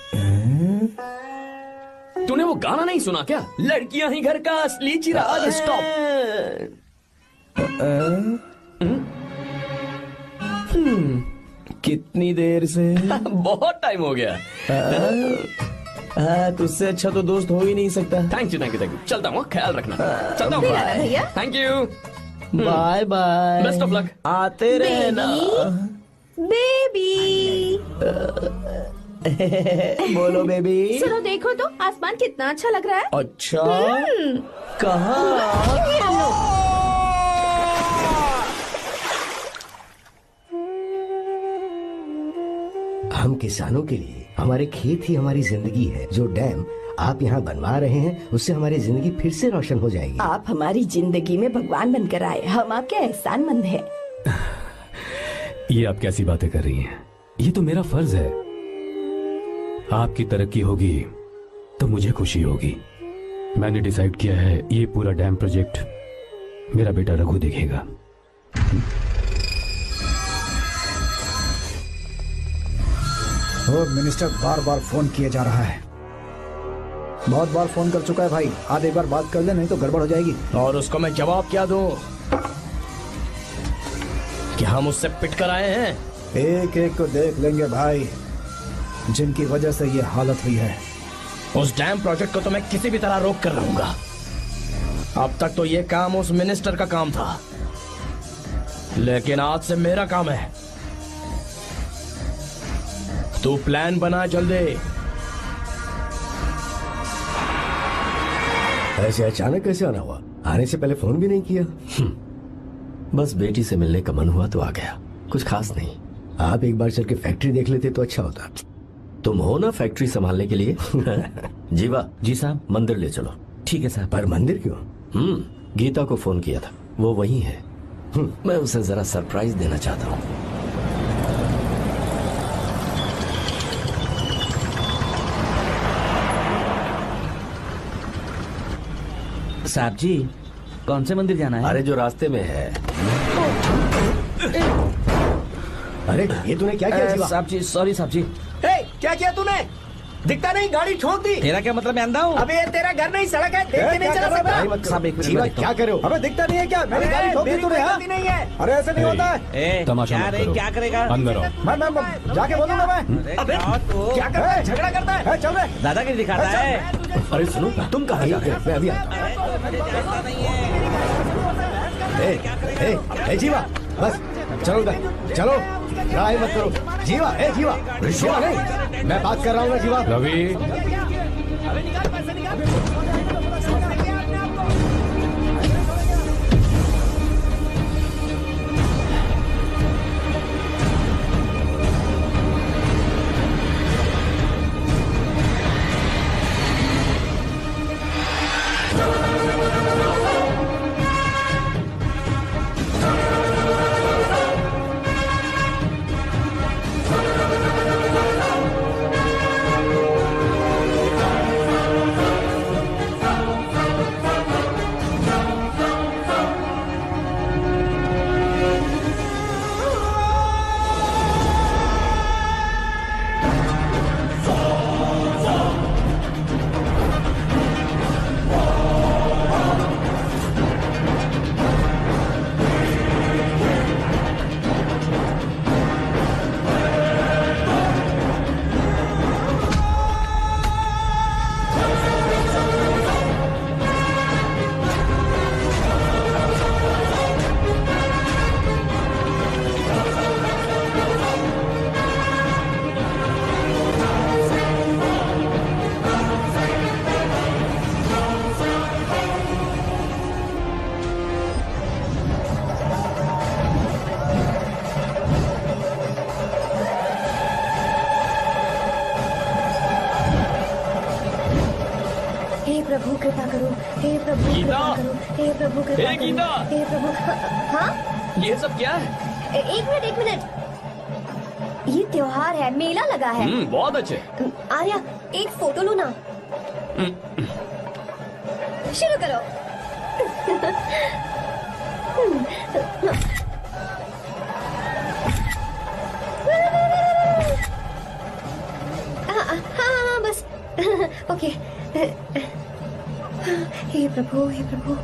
तूने वो गाना नहीं सुना क्या, लड़कियां ही घर का असली चिराग। स्टॉप। कितनी देर से? बहुत टाइम हो गया। तुझसे अच्छा तो दोस्त हो ही नहीं सकता। Thank you thank you thank you. चलता हूँ, ख्याल रखना। चलता हूँ। भैया। Thank you. Bye bye. Best of luck. आते रहना। बेबी। बोलो बेबी। सुनो, देखो तो आसमान कितना अच्छा लग रहा है। अच्छा, कहाँ? हम किसानों के लिए हमारे खेत ही हमारी जिंदगी है। जो डैम आप यहाँ बनवा रहे हैं, उससे हमारी जिंदगी फिर से रोशन हो जाएगी। आप हमारी जिंदगी में भगवान बनकर आए, हम आपके एहसानमंद हैं। ये आप कैसी बातें कर रही हैं? ये तो मेरा फर्ज है। आपकी तरक्की होगी तो मुझे खुशी होगी। मैंने डिसाइड किया है, ये पूरा डैम प्रोजेक्ट मेरा बेटा रघु देखेगा। और मिनिस्टर बार बार फोन किया जा रहा है। बहुत बार फोन कर चुका है भाई, आज एक बार बात कर ले, नहीं तो गड़बड़ हो जाएगी। और उसको मैं जवाब क्या दूं कि हम उससे पिट कर आए हैं? एक एक को देख लेंगे भाई, जिनकी वजह से ये हालत हुई है। उस डैम प्रोजेक्ट को तो मैं किसी भी तरह रोक कर रहूंगा। अब तक तो ये काम उस मिनिस्टर का काम था, लेकिन आज से मेरा काम है। तू प्लान बना जल्दी। ऐसे अचानक कैसे आना हुआ? आने से पहले फोन भी नहीं किया? बस बेटी से मिलने का मन हुआ तो आ गया, कुछ खास नहीं। आप एक बार चल के फैक्ट्री देख लेते तो अच्छा होता। तुम हो ना फैक्ट्री संभालने के लिए? जीवा। जी साहब। मंदिर ले चलो। ठीक है साहब। पर मंदिर क्यों? गीता को फोन किया था, वो वही है। मैं उसे जरा सरप्राइज देना चाहता हूँ। साहब जी, कौन से मंदिर जाना है? अरे जो रास्ते में है। अरे ये तूने क्या किया जीवा? साहब जी, सॉरी साहब जी। क्या किया तूने? दिखता नहीं, गाड़ी ठोक दी। तेरा क्या मतलब, मैं अंधा हूँ? अबे ये तेरा घर नहीं, सड़क है, देख के नहीं चला सकता। साहब एक मिनट जीवा, में देखता क्या हूँ। करे हो? अबे दिखता नहीं है क्या? मैंने गाड़ी ठोक दी तूने? हाँ? नहीं है। अरे ऐसे नहीं होता है। तमाशा क्या मत रे, करो। क्या करेगा? अंदर आओ। मैं जाके बोलूंगा मैं। अबे क्या कर रहा है? झगड़ा करता है? चल रहे दादागिरी दिखाता है। अरे सुनो, तुम कहाँ जा रहे हो? मैं अभी आता हूँ। जीवा, बस चलो उधर, चलो लड़ाई मत करो। जीवा, जीवा, जीवा नहीं, मैं बात कर रहा हूँ ना जीवा। रवि, हे प्रभु गीता! कृपा करो, हे प्रभु कृपा हे करो, गीता! हे प्रभु। हाँ, ये सब क्या है? एक मिनट। ये त्योहार है, मेला लगा है। बहुत अच्छे। आर्या, एक फोटो लो ना। शुरू करो। हाँ, बस। ओके। हे प्रभु, हे प्रभु।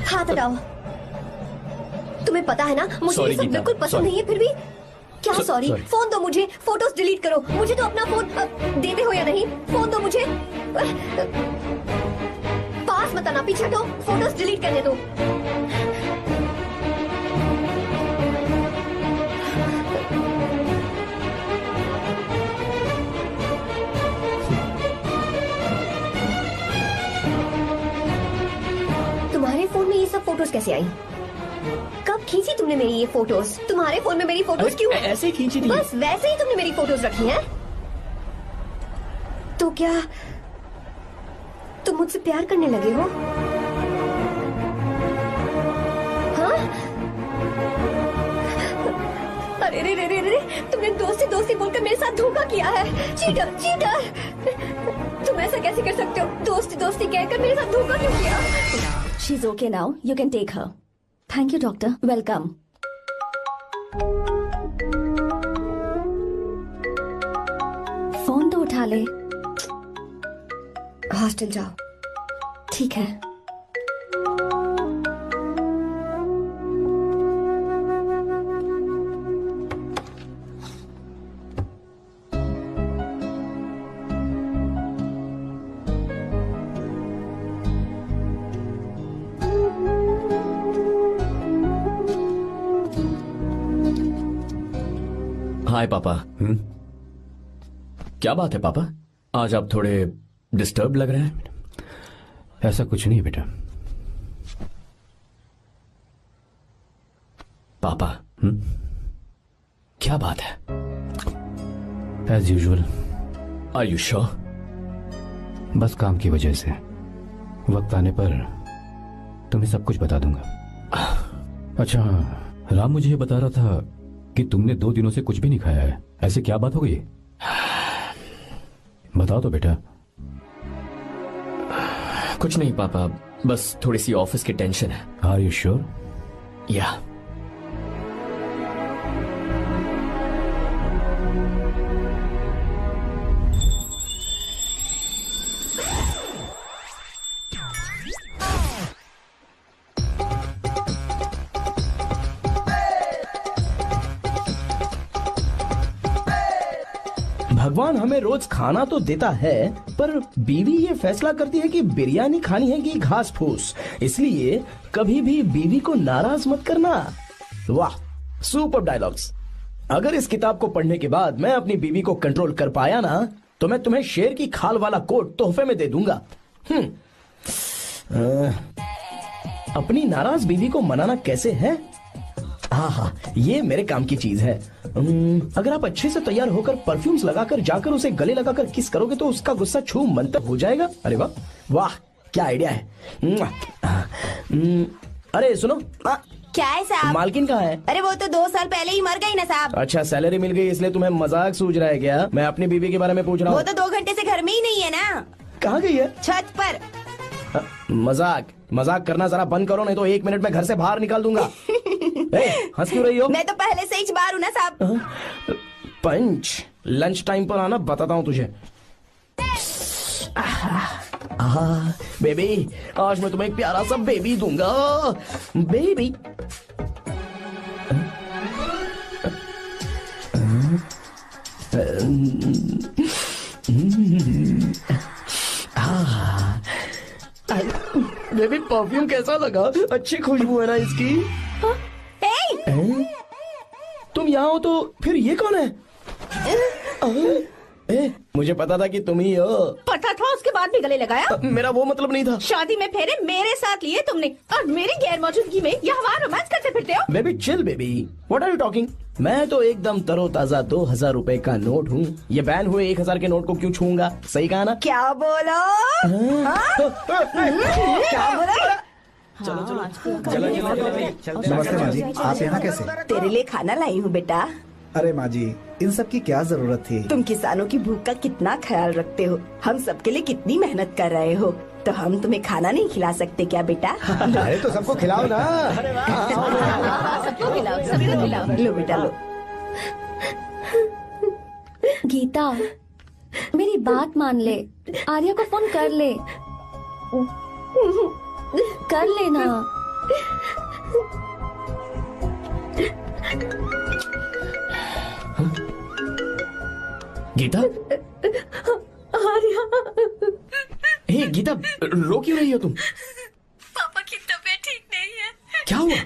हाथ हटाओ। तुम्हें पता है ना, मुझे ये सब बिल्कुल पसंद नहीं है, फिर भी क्या सॉरी? फोन दो मुझे, फोटोज डिलीट करो। मुझे तो अपना फोन देते हो या नहीं? फोन दो मुझे। पास मत आना, पीछे हटो, फोटोज डिलीट करने दो। तुम्हारे फोन में ये सब फोटोज कैसे आई? कब खींची तुमने मेरी ये फोटोज? तुम्हारे फोन में मेरी फोटोज क्यों? ऐसे ही खींची थी। बस वैसे ही तुमने मेरी फोटोज रखी हैं? तो क्या तुम मुझसे प्यार करने लगे हो? हाँ? अरे रे रे रे रे, तुमने दोस्ती दोस्ती बोलकर मेरे साथ धोखा किया है। Cheater, cheater! तुम ऐसा कैसे कर सकते हो? दोस्ती दोस्ती कहकर मेरे साथ धोखा क्यों किया? She's okay now. You can take her. Thank you, doctor. Welcome. Phone तो उठा ले। हॉस्टल जाओ। ठीक है। हाय पापा। क्या बात है पापा, आज आप थोड़े डिस्टर्ब लग रहे हैं। ऐसा कुछ नहीं बेटा। पापा क्या बात है? As usual. Are you sure? बस काम की वजह से वक्त आने पर तुम्हें सब कुछ बता दूंगा। अच्छा, राम मुझे ये बता रहा था कि तुमने 2 दिनों से कुछ भी नहीं खाया है। ऐसे क्या बात हो गई? बताओ तो बेटा। कुछ नहीं पापा, बस थोड़ी सी ऑफिस की टेंशन है। Are you sure? या। भगवान हमें रोज खाना तो देता है, पर बीवी ये फैसला करती है कि बिरयानी खानी है कि घास फूस। इसलिए कभी भी बीवी को नाराज मत करना। वाह, सुपर डायलॉग्स। अगर इस किताब को पढ़ने के बाद मैं अपनी बीवी को कंट्रोल कर पाया ना, तो मैं तुम्हें शेर की खाल वाला कोट तोहफे में दे दूंगा। अपनी नाराज बीवी को मनाना कैसे है? हाँ, ये मेरे काम की चीज है। अगर आप अच्छे से तैयार होकर परफ्यूम्स लगाकर जाकर उसे गले लगाकर किस करोगे तो उसका गुस्सा छू मंतर हो जाएगा। अरे वाह वाह, क्या आइडिया है। अरे सुनो, क्या है साहब? मालकिन कहाँ है? अरे वो तो 2 साल पहले ही मर गई ना साहब। अच्छा, सैलरी मिल गई इसलिए तुम्हें मजाक सूझ रहा है क्या? मैं अपनी बीवी के बारे में पूछ रहा हूँ। वो तो 2 घंटे से घर में ही नहीं है ना। कहाँ गई है? छत पर। मजाक करना जरा बंद करो, नहीं तो 1 मिनट में घर से बाहर निकाल दूंगा। हंस क्यों रही हो? मैं तो पहले से ही बाहर हूँ ना साहब। पंच, लंच टाइम पर आना, बताता हूँ तुझे। बेबी, आज मैं तुम्हें एक प्यारा सा बेबी दूंगा। बेबी। बेबी, परफ्यूम कैसा लगा? अच्छी खुशबू है ना इसकी? तुम यहाँ हो तो फिर ये कौन है? मुझे पता था कि तुम ही हो। पता था उसके उसके बाद भी गले लगाया? मेरा वो मतलब नहीं था। शादी में फेरे मेरे साथ लिए तुमने और मेरी गैर मौजूदगी में यहाँ रोमांस करते फिरते हो। Baby chill baby, what are you talking? मैं तो एकदम तरोताजा 2000 रुपए का नोट हूँ। ये बैन हुए 1000 के नोट को क्यों छूऊंगा? सही कहा ना? क्या बोलो? क्या बोला? नमस्ते माँ जी, आप यहाँ कैसे? तेरे लिए खाना लाई हूँ बेटा। अरे माँ जी, इन सब की क्या जरूरत थी? तुम किसानों की भूख का कितना ख्याल रखते हो, हम सबके लिए कितनी मेहनत कर रहे हो, तो हम तुम्हें खाना नहीं खिला सकते क्या बेटा? अरे तो सबको खिलाओ ना। सबको खिलाओ, सबको खिलाओ। लो बेटा लो। गीता, मेरी बात मान ले, आर्या को फोन कर ले, कर लेना। गीता, आर्या, हे गीता, रो क्यों रही हो तुम? पापा की तबीयत ठीक नहीं है। क्या हुआ?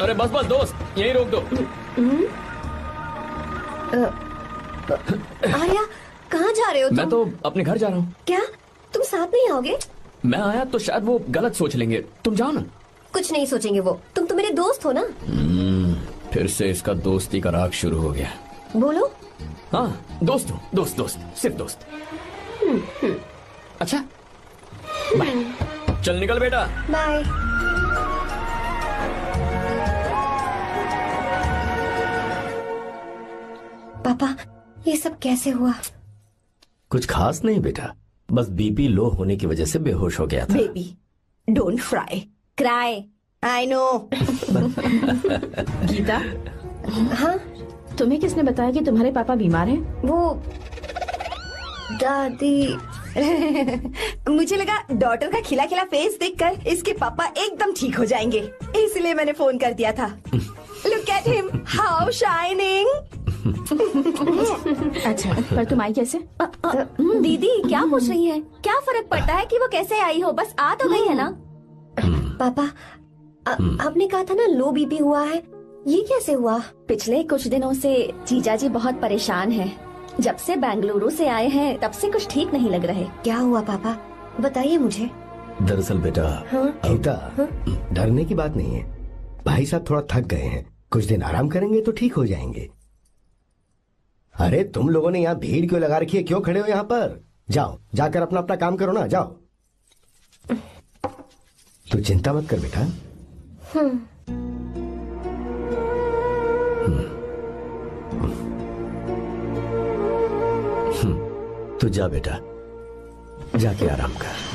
अरे बस बस दोस्त, यहीं रोक दो। आर्या, कहाँ जा रहे हो तुम? मैं तो अपने घर जा रहा हूँ। क्या तुम साथ नहीं आओगे? मैं आया तो शायद वो गलत सोच लेंगे, तुम जाओ ना। कुछ नहीं सोचेंगे वो, तुम तो मेरे दोस्त हो ना। फिर से इसका दोस्ती का राग शुरू हो गया। बोलो। हाँ, दोस्त हूँ, दोस्त दोस्त, सिर्फ दोस्त। अच्छा, बाय। चल निकल बेटा। बाय। पापा, ये सब कैसे हुआ? कुछ खास नहीं बेटा, बस बीपी लो होने की वजह से बेहोश हो गया था। Baby, don't fry, cry, I know. Geeta, हाँ, तुम्हें किसने बताया कि तुम्हारे पापा बीमार हैं? वो दादी। मुझे लगा डॉटर का खिला खिला फेस देखकर इसके पापा एकदम ठीक हो जाएंगे, इसलिए मैंने फोन कर दिया था। Look at him, how shining. अच्छा, पर तुम आई कैसे? दीदी क्या पूछ रही है? क्या फर्क पड़ता है कि वो कैसे आई हो, बस आ तो गई है ना। पापा, आपने कहा था ना लो बीपी हुआ है, ये कैसे हुआ? पिछले कुछ दिनों से जीजा जी बहुत परेशान हैं। जब से बेंगलुरु से आए हैं तब से कुछ ठीक नहीं लग रहे। क्या हुआ पापा, बताइए मुझे। दरअसल बेटा, गीता, डरने की बात नहीं है। भाई साहब थोड़ा थक गए हैं, कुछ दिन आराम करेंगे तो ठीक हो जाएंगे। अरे तुम लोगों ने यहाँ भीड़ क्यों लगा रखी है? क्यों खड़े हो यहाँ पर? जाओ, जाकर अपना अपना काम करो ना, जाओ। तू चिंता मत कर बेटा। तू जा बेटा, जाके आराम कर।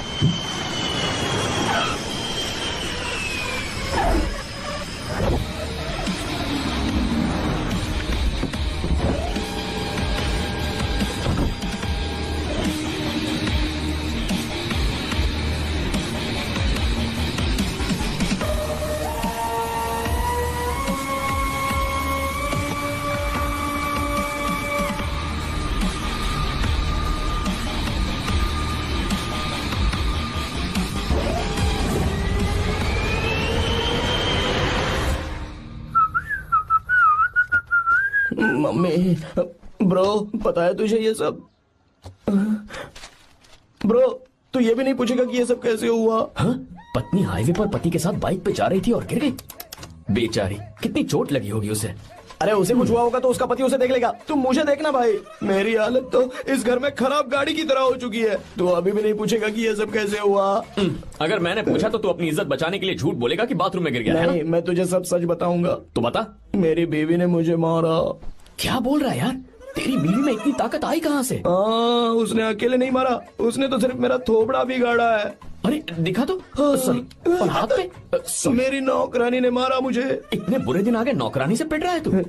मम्मी, ब्रो, पता है तुझे ये सब? ब्रो, तू ये भी नहीं पूछेगा कि ये सब कैसे हुआ? हाँ? पत्नी हाईवे पर पति के साथ बाइक पे जा रही थी और गिर गई। बेचारी, कितनी चोट लगी होगी उसे। अरे उसे कुछ हुआ होगा तो उसका पति उसे देख लेगा। तुम मुझे देखना भाई, मेरी हालत तो इस घर में खराब गाड़ी की तरह हो चुकी है। तू अभी भी नहीं पूछेगा कि ये सब कैसे हुआ? अगर मैंने पूछा तो तू अपनी इज्जत बचाने के लिए झूठ बोलेगा कि बाथरूम में गिर गया है नहीं, मैं तुझे सब सच बताऊंगा। तो बता। मेरी बीवी ने मुझे मारा। क्या बोल रहा है यार? तेरी बीवी में इतनी ताकत आई कहाँ से? उसने अकेले नहीं मारा, उसने तो सिर्फ मेरा थोबड़ा बिगाड़ा है। अरे दिखा तो, सॉरी, और हाथ पे, sorry। मेरी नौकरानी ने मारा मुझे। इतने बुरे दिन आ गए, नौकरानी से पिट रहा है तू?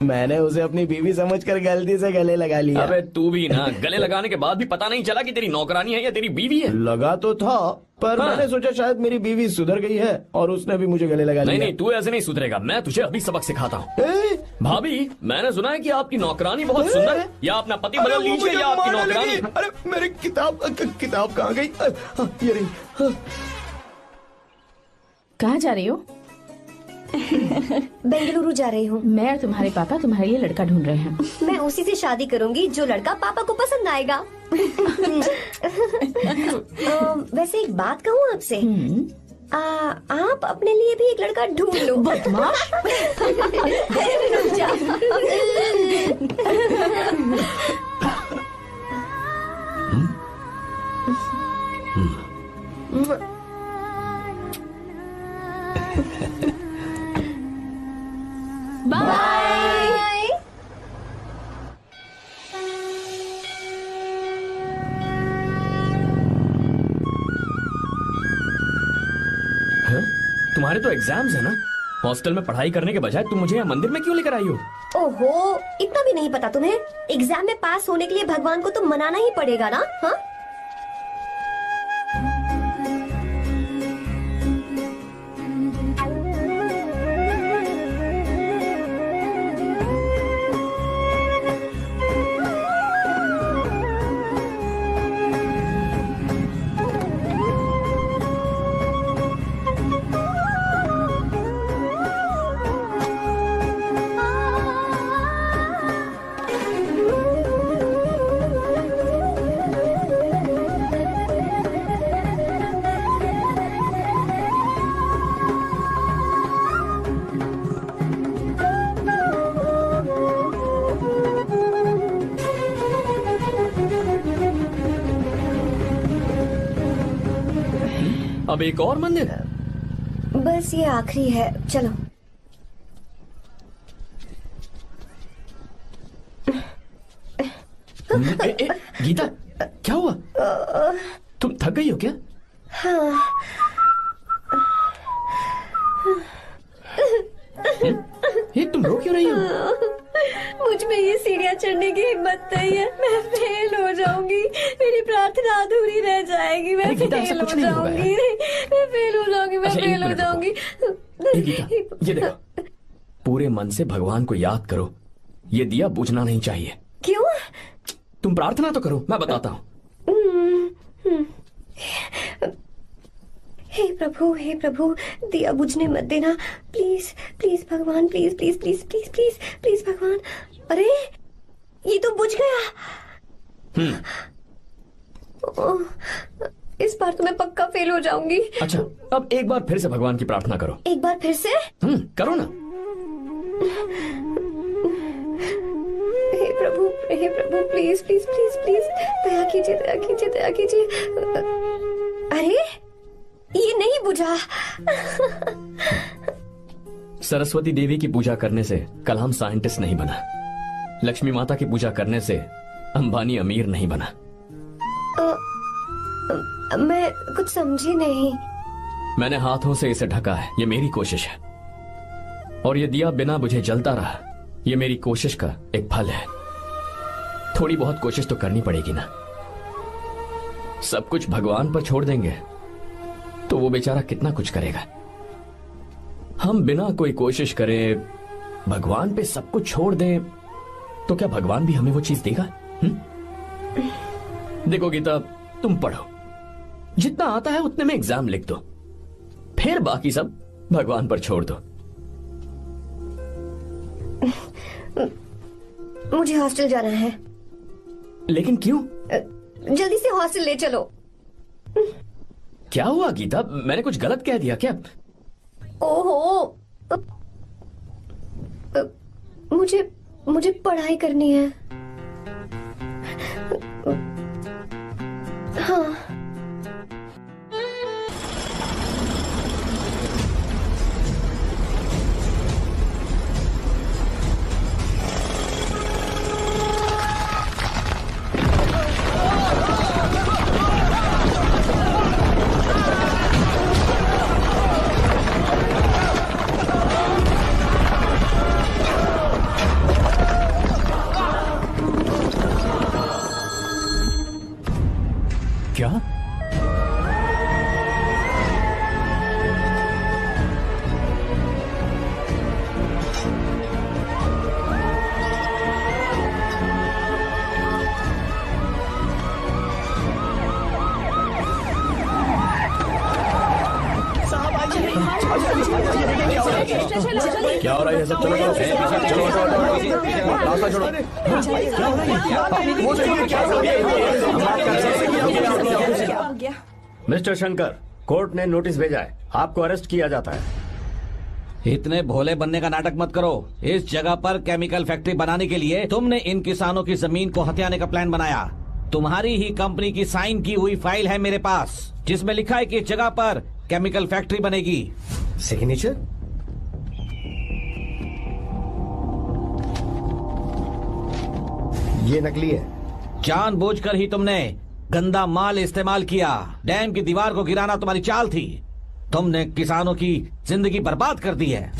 मैंने उसे अपनी बीवी समझकर गलती से गले लगा लिया। अबे तू भी ना, गले लगाने के बाद भी पता नहीं चला कि तेरी नौकरानी है या तेरी बीवी है। लगा तो था, पर हाँ। मैंने सोचा शायद मेरी बीवी सुधर गई है और उसने भी मुझे गले लगा लिया। नहीं नहीं, तू ऐसे नहीं सुधरेगा, मैं तुझे अभी सबक सिखाता हूँ। भाभी, मैंने सुना है कि आपकी नौकरानी बहुत सुंदर है, या अपना पति बदल लीजिए या आपकी नौकरानी। अरे मेरी किताब कहाँ गई? ये रही। कहाँ जा रही हो? बेंगलुरु जा रही हूँ। मैं और तुम्हारे पापा तुम्हारे लिए लड़का ढूंढ रहे हैं। मैं उसी से शादी करूंगी जो लड़का पापा को पसंद आएगा। वैसे एक बात कहूँ आपसे, आप अपने लिए भी एक लड़का ढूंढ लो। बदमाश। बाय। तुम्हारे तो एग्जाम्स है ना? हॉस्टल में पढ़ाई करने के बजाय तुम मुझे यहाँ मंदिर में क्यों लेकर आई हो? ओहो, इतना भी नहीं पता तुम्हें? एग्जाम में पास होने के लिए भगवान को तो मनाना ही पड़ेगा ना? हाँ? अब एक और मंदिर? बस ये आखिरी है, चलो। गीता, क्या हुआ? तुम थक गई हो क्या? हाँ। ये तुम रो क्यों रही हो? मुझ में ये सीढ़ियाँ चढ़ने की हिम्मत नहीं है। मैं फेल हो जाऊंगी, मेरी प्रार्थना अधूरी रह जाएगी। मैं फेल हो जाऊंगी, मैं फेल हो जाऊंगी, मैं फेल हो जाऊंगी। गीता, ये देखो, पूरे मन से भगवान को याद करो। ये दिया बुझना नहीं चाहिए। क्यों? तुम प्रार्थना तो करो, मैं बताता हूँ। हे प्रभु, दिया बुझने मत देना, प्लीज प्लीज भगवान, please please please please please please भगवान। अरे ये तो बुझ गया। इस बार तो मैं पक्का फेल हो जाऊंगी। अच्छा, अब एक बार फिर से भगवान की प्रार्थना करो। एक बार फिर से? करो ना। हे प्रभु प्लीज प्लीज प्लीज प्लीज, दया कीजिए, दया कीजिए, दया कीजिए। अरे ये नहीं बुझा। सरस्वती देवी की पूजा करने से कलाम साइंटिस्ट नहीं बना। लक्ष्मी माता की पूजा करने से अंबानी अमीर नहीं बना। मैं कुछ समझी नहीं। मैंने हाथों से इसे ढका है, ये मेरी कोशिश है। और ये दिया बिना बुझे जलता रहा, ये मेरी कोशिश का एक फल है। थोड़ी बहुत कोशिश तो करनी पड़ेगी ना। सब कुछ भगवान पर छोड़ देंगे तो वो बेचारा कितना कुछ करेगा। हम बिना कोई कोशिश करे भगवान पे सब कुछ छोड़ दें तो क्या भगवान भी हमें वो चीज देगा? देखो गीता, तुम पढ़ो, जितना आता है उतने में एग्जाम लिख दो, फिर बाकी सब भगवान पर छोड़ दो। मुझे हॉस्टल जाना है। लेकिन क्यों? जल्दी से हॉस्टल ले चलो। क्या हुआ गीता, मैंने कुछ गलत कह दिया क्या? ओहो, मुझे पढ़ाई करनी है। हाँ। क्या हो रहा है ये सब? चलो चलो चलो रास्ता छोड़ो। मिस्टर शंकर, कोर्ट ने नोटिस भेजा है, आपको अरेस्ट किया जाता है। इतने भोले बनने का नाटक मत करो। इस जगह पर केमिकल फैक्ट्री बनाने के लिए तुमने इन किसानों की जमीन को हथियाने का प्लान बनाया। तुम्हारी ही कंपनी की साइन की हुई फाइल है मेरे पास, जिसमें लिखा है कि इस जगह पर केमिकल फैक्ट्री बनेगी। सिग्नेचर? ये नकली है। जानबूझकर ही तुमने गंदा माल इस्तेमाल किया। डैम की दीवार को गिराना तुम्हारी चाल थी। तुमने किसानों की जिंदगी बर्बाद कर दी है।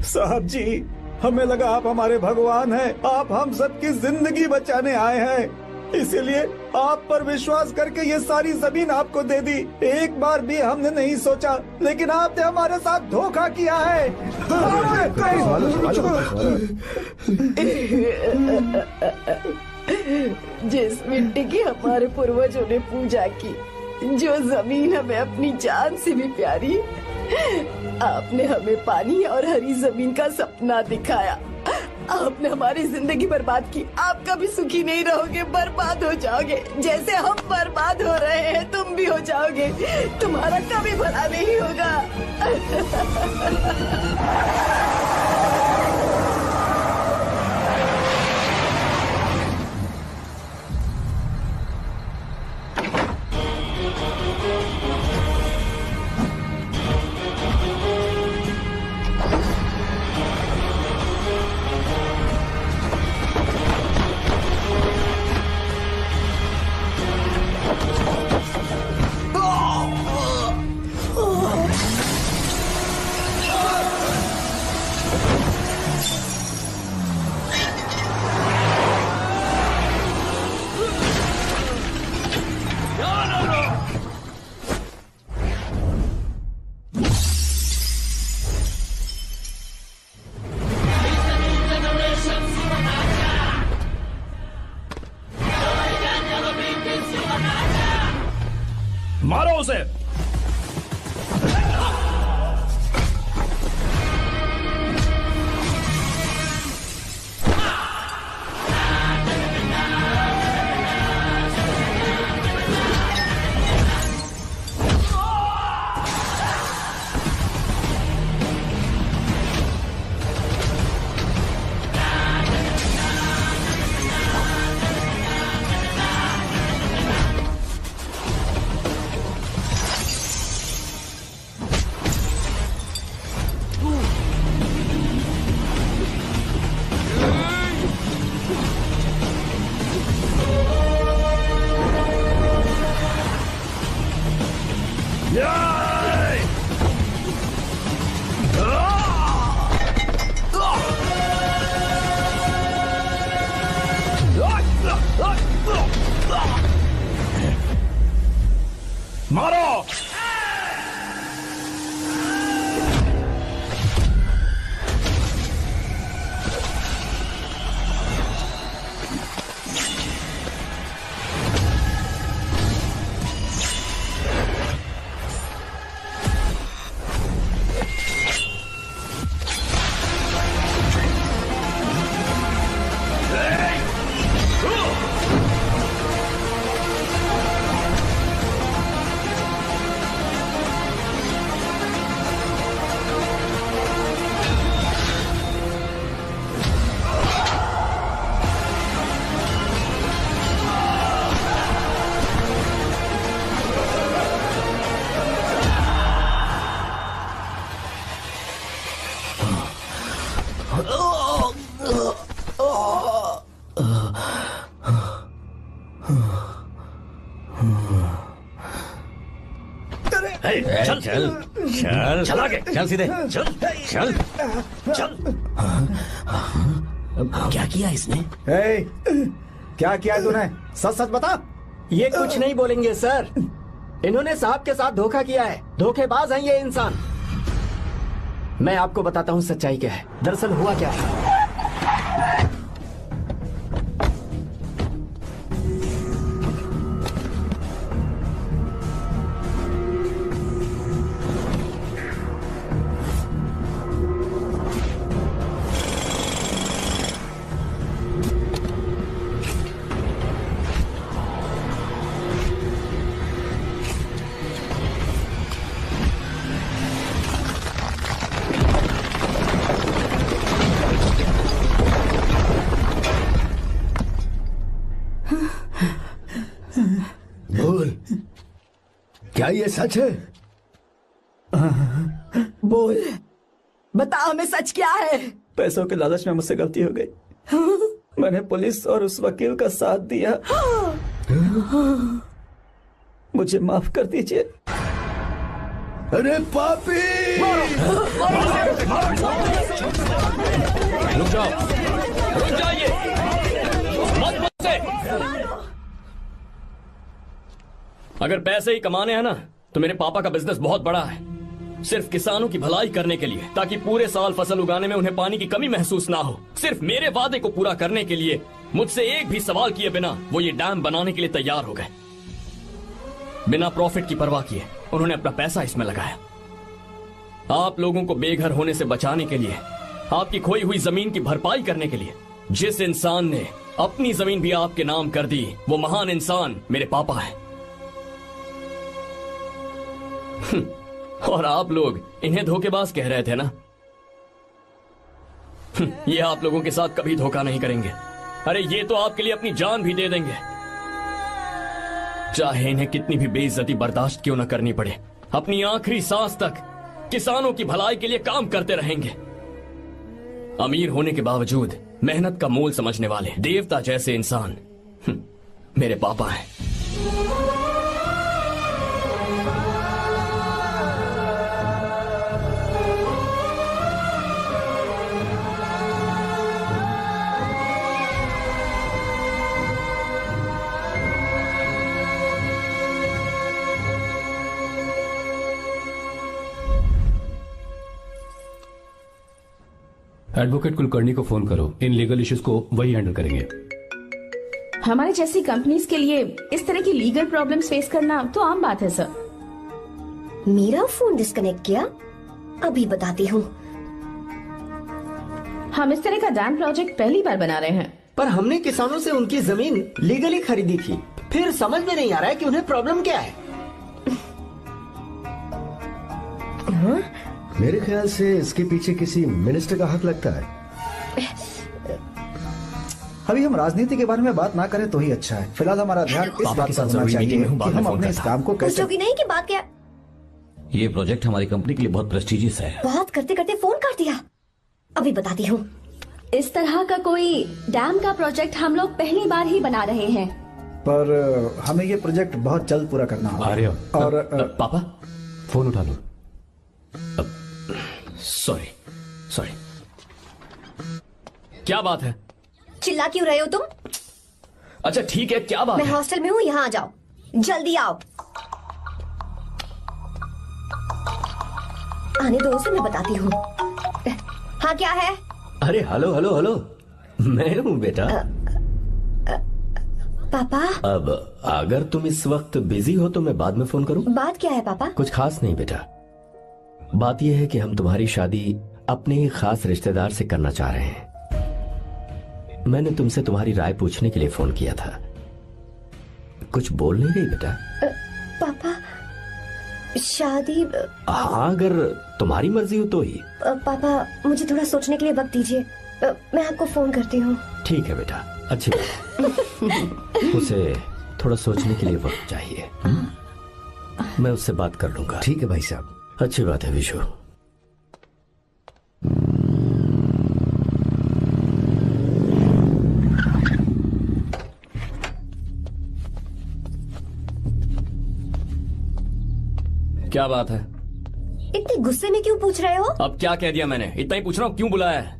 साहब जी, हमें लगा आप हमारे भगवान हैं, आप हम सबकी जिंदगी बचाने आए हैं, इसीलिए आप पर विश्वास करके ये सारी जमीन आपको दे दी। एक बार भी हमने नहीं सोचा, लेकिन आपने हमारे साथ धोखा किया है। जिस मिट्टी की हमारे पूर्वजों ने पूजा की, जो जमीन हमें अपनी जान से भी प्यारी, आपने हमें पानी और हरी जमीन का सपना दिखाया। आपने हमारी जिंदगी बर्बाद की। आप कभी सुखी नहीं रहोगे, बर्बाद हो जाओगे। जैसे हम बर्बाद हो रहे हैं तुम भी हो जाओगे। तुम्हारा कभी भला नहीं होगा। मारो उसे। मारो। चल चल चल चल आगे, चल सीधे, चल चल चल। क्या किया इसने? क्या किया तूने? सच सच बता। ये कुछ नहीं बोलेंगे सर। इन्होंने साहब के साथ धोखा किया है। धोखेबाज हैं ये इंसान। मैं आपको बताता हूँ सच्चाई क्या है। दरअसल हुआ क्या है, क्या ये सच है? बोल, बता हमें सच क्या है। पैसों के लालच में मुझसे गलती हो गई। मैंने पुलिस और उस वकील का साथ दिया। मुझे माफ कर दीजिए। अरे पापी! रुक जाओ, रुक जाइए, मत बचे। अगर पैसे ही कमाने हैं ना तो मेरे पापा का बिजनेस बहुत बड़ा है, सिर्फ किसानों की भलाई करने के लिए, ताकि पूरे साल फसल उगाने में उन्हें पानी की कमी महसूस ना हो। सिर्फ मेरे वादे को पूरा करने के लिए मुझसे एक भी सवाल किए बिना वो ये डैम बनाने के लिए तैयार हो गए। बिना प्रॉफिट की परवाह किए उन्होंने अपना पैसा इसमें लगाया। आप लोगों को बेघर होने से बचाने के लिए, आपकी खोई हुई जमीन की भरपाई करने के लिए। जिस इंसान ने अपनी जमीन भी आपके नाम कर दी, वो महान इंसान मेरे पापा है। और आप लोग इन्हें धोखेबाज कह रहे थे ना? ये आप लोगों के साथ कभी धोखा नहीं करेंगे। अरे ये तो आपके लिए अपनी जान भी दे देंगे, चाहे इन्हें कितनी भी बेइज्जती बर्दाश्त क्यों न करनी पड़े। अपनी आखिरी सांस तक किसानों की भलाई के लिए काम करते रहेंगे। अमीर होने के बावजूद मेहनत का मोल समझने वाले देवता जैसे इंसान मेरे पापा हैं। एडवोकेट कुलकर्णी को फोन करो, इन लीगल इश्यूज को वही हैंडल करेंगे। हमारे जैसी कंपनीज के लिए इस तरह की लीगल प्रॉब्लम्स फेस करना तो आम बात है सर। मेरा फोन डिस्कनेक्ट किया, अभी बताती हूँ। हम इस तरह का डैम प्रोजेक्ट पहली बार बना रहे हैं। पर हमने किसानों से उनकी जमीन लीगली खरीदी थी, फिर समझ में नहीं आ रहा है कि उन्हें प्रॉब्लम क्या है। मेरे ख्याल से इसके पीछे किसी मिनिस्टर का हाथ लगता है। अभी हम राजनीति के बारे में बात ना करें तो ही अच्छा है। फिलहाल हमारा ध्यान इस बात पर होना चाहिए कि हम अपने इस काम को कैसे। पूछोगी नहीं कि बात क्या? ये प्रोजेक्ट हमारी कंपनी के लिए बहुत प्रेस्टिजियस है। बात करते करते फोन काट दिया। अभी बताती हूँ। इस तरह का कोई डैम का प्रोजेक्ट हम लोग पहली बार ही बना रहे हैं, पर हमें ये प्रोजेक्ट बहुत जल्द पूरा करना होगा। और पापा फोन उठा लो। सॉरी सॉरी, क्या बात है? चिल्ला क्यों रहे हो तुम? अच्छा ठीक है, क्या बात मैं है? हॉस्टल में हूँ, यहाँ आ जाओ, जल्दी आओ। आने दो उसे, मैं बताती हूँ। हाँ क्या है? अरे हेलो हेलो हेलो, मैं हूँ बेटा। पापा। अब अगर तुम इस वक्त बिजी हो तो मैं बाद में फोन करूँ? बात क्या है पापा? कुछ खास नहीं बेटा, बात यह है कि हम तुम्हारी शादी अपने ही खास रिश्तेदार से करना चाह रहे हैं। मैंने तुमसे तुम्हारी राय पूछने के लिए फोन किया था। कुछ बोल नहीं रही बेटा? पापा शादी। हाँ अगर तुम्हारी मर्जी हो तो ही। पापा मुझे थोड़ा सोचने के लिए वक्त दीजिए, मैं आपको फोन करती हूँ। ठीक है बेटा, अच्छी बात। उसे थोड़ा सोचने के लिए वक्त चाहिए। मैं उससे बात कर लूंगा। ठीक है भाई साहब। अच्छी बात है विशु। क्या बात है? इतने गुस्से में क्यों पूछ रहे हो? अब क्या कह दिया मैंने? इतना ही पूछ रहा हूँ, क्यों बुलाया है?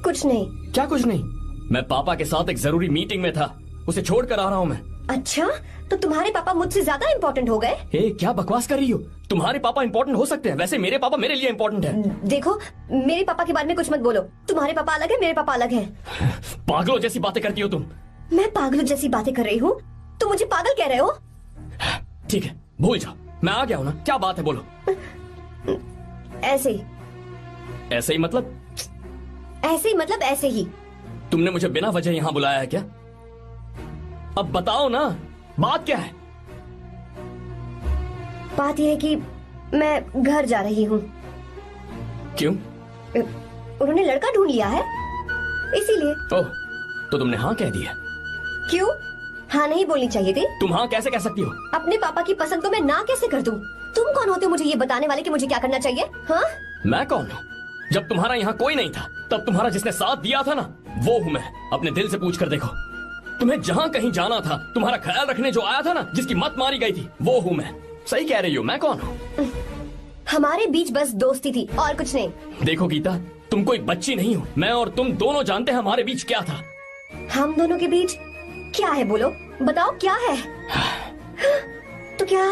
कुछ नहीं। क्या कुछ नहीं? मैं पापा के साथ एक जरूरी मीटिंग में था, उसे छोड़कर आ रहा हूँ मैं। अच्छा, तो तुम्हारे पापा मुझसे ज्यादा इम्पोर्टेंट हो गए? क्या बकवास कर रही हो? तुम्हारे पापा इम्पोर्टेंट हो सकते हैं, वैसे मेरे पापा मेरे लिए इम्पोर्टेंट है। देखो, मेरे पापा के बारे में कुछ मत बोलो। तुम्हारे पापा अलग है, मेरे पापा अलग है। पागलों जैसी बातें करती हो तुम। मैं पागलों जैसी बातें कर रही हूँ? तुम मुझे पागल कह रहे हो? ठीक है, भूल जाओ, मैं आ गया हूँ ना। क्या बात है, बोलो। ऐसे ही। ऐसे ही मतलब? ऐसे ही मतलब ऐसे ही। तुमने मुझे बिना वजह यहाँ बुलाया है क्या? अब बताओ ना, बात क्या है? बात यह है कि मैं घर जा रही हूँ। क्यों? उन्होंने लड़का ढूंढ लिया है, इसीलिए। ओह, तो तुमने हाँ कह दिया? क्यों? हाँ नहीं बोलनी चाहिए थी। तुम हाँ कैसे कह सकती हो? अपने पापा की पसंद को मैं ना कैसे कर दूं? तुम कौन होते हो मुझे ये बताने वाले कि मुझे क्या करना चाहिए? हाँ मैं कौन हूँ? जब तुम्हारा यहाँ कोई नहीं था तब तुम्हारा जिसने साथ दिया था ना, वो हूँ मैं। अपने दिल से पूछ कर देखो। तुम्हें जहाँ कहीं जाना था, तुम्हारा ख्याल रखने जो आया था ना, जिसकी मत मारी गई थी, वो हूँ मैं। सही कह रही हो, मैं कौन हूँ? हमारे बीच बस दोस्ती थी और कुछ नहीं। देखो गीता, तुम कोई बच्ची नहीं हो। मैं और तुम दोनों जानते हैं हमारे बीच क्या था। हम दोनों के बीच क्या है? बोलो, बताओ क्या है? तो क्या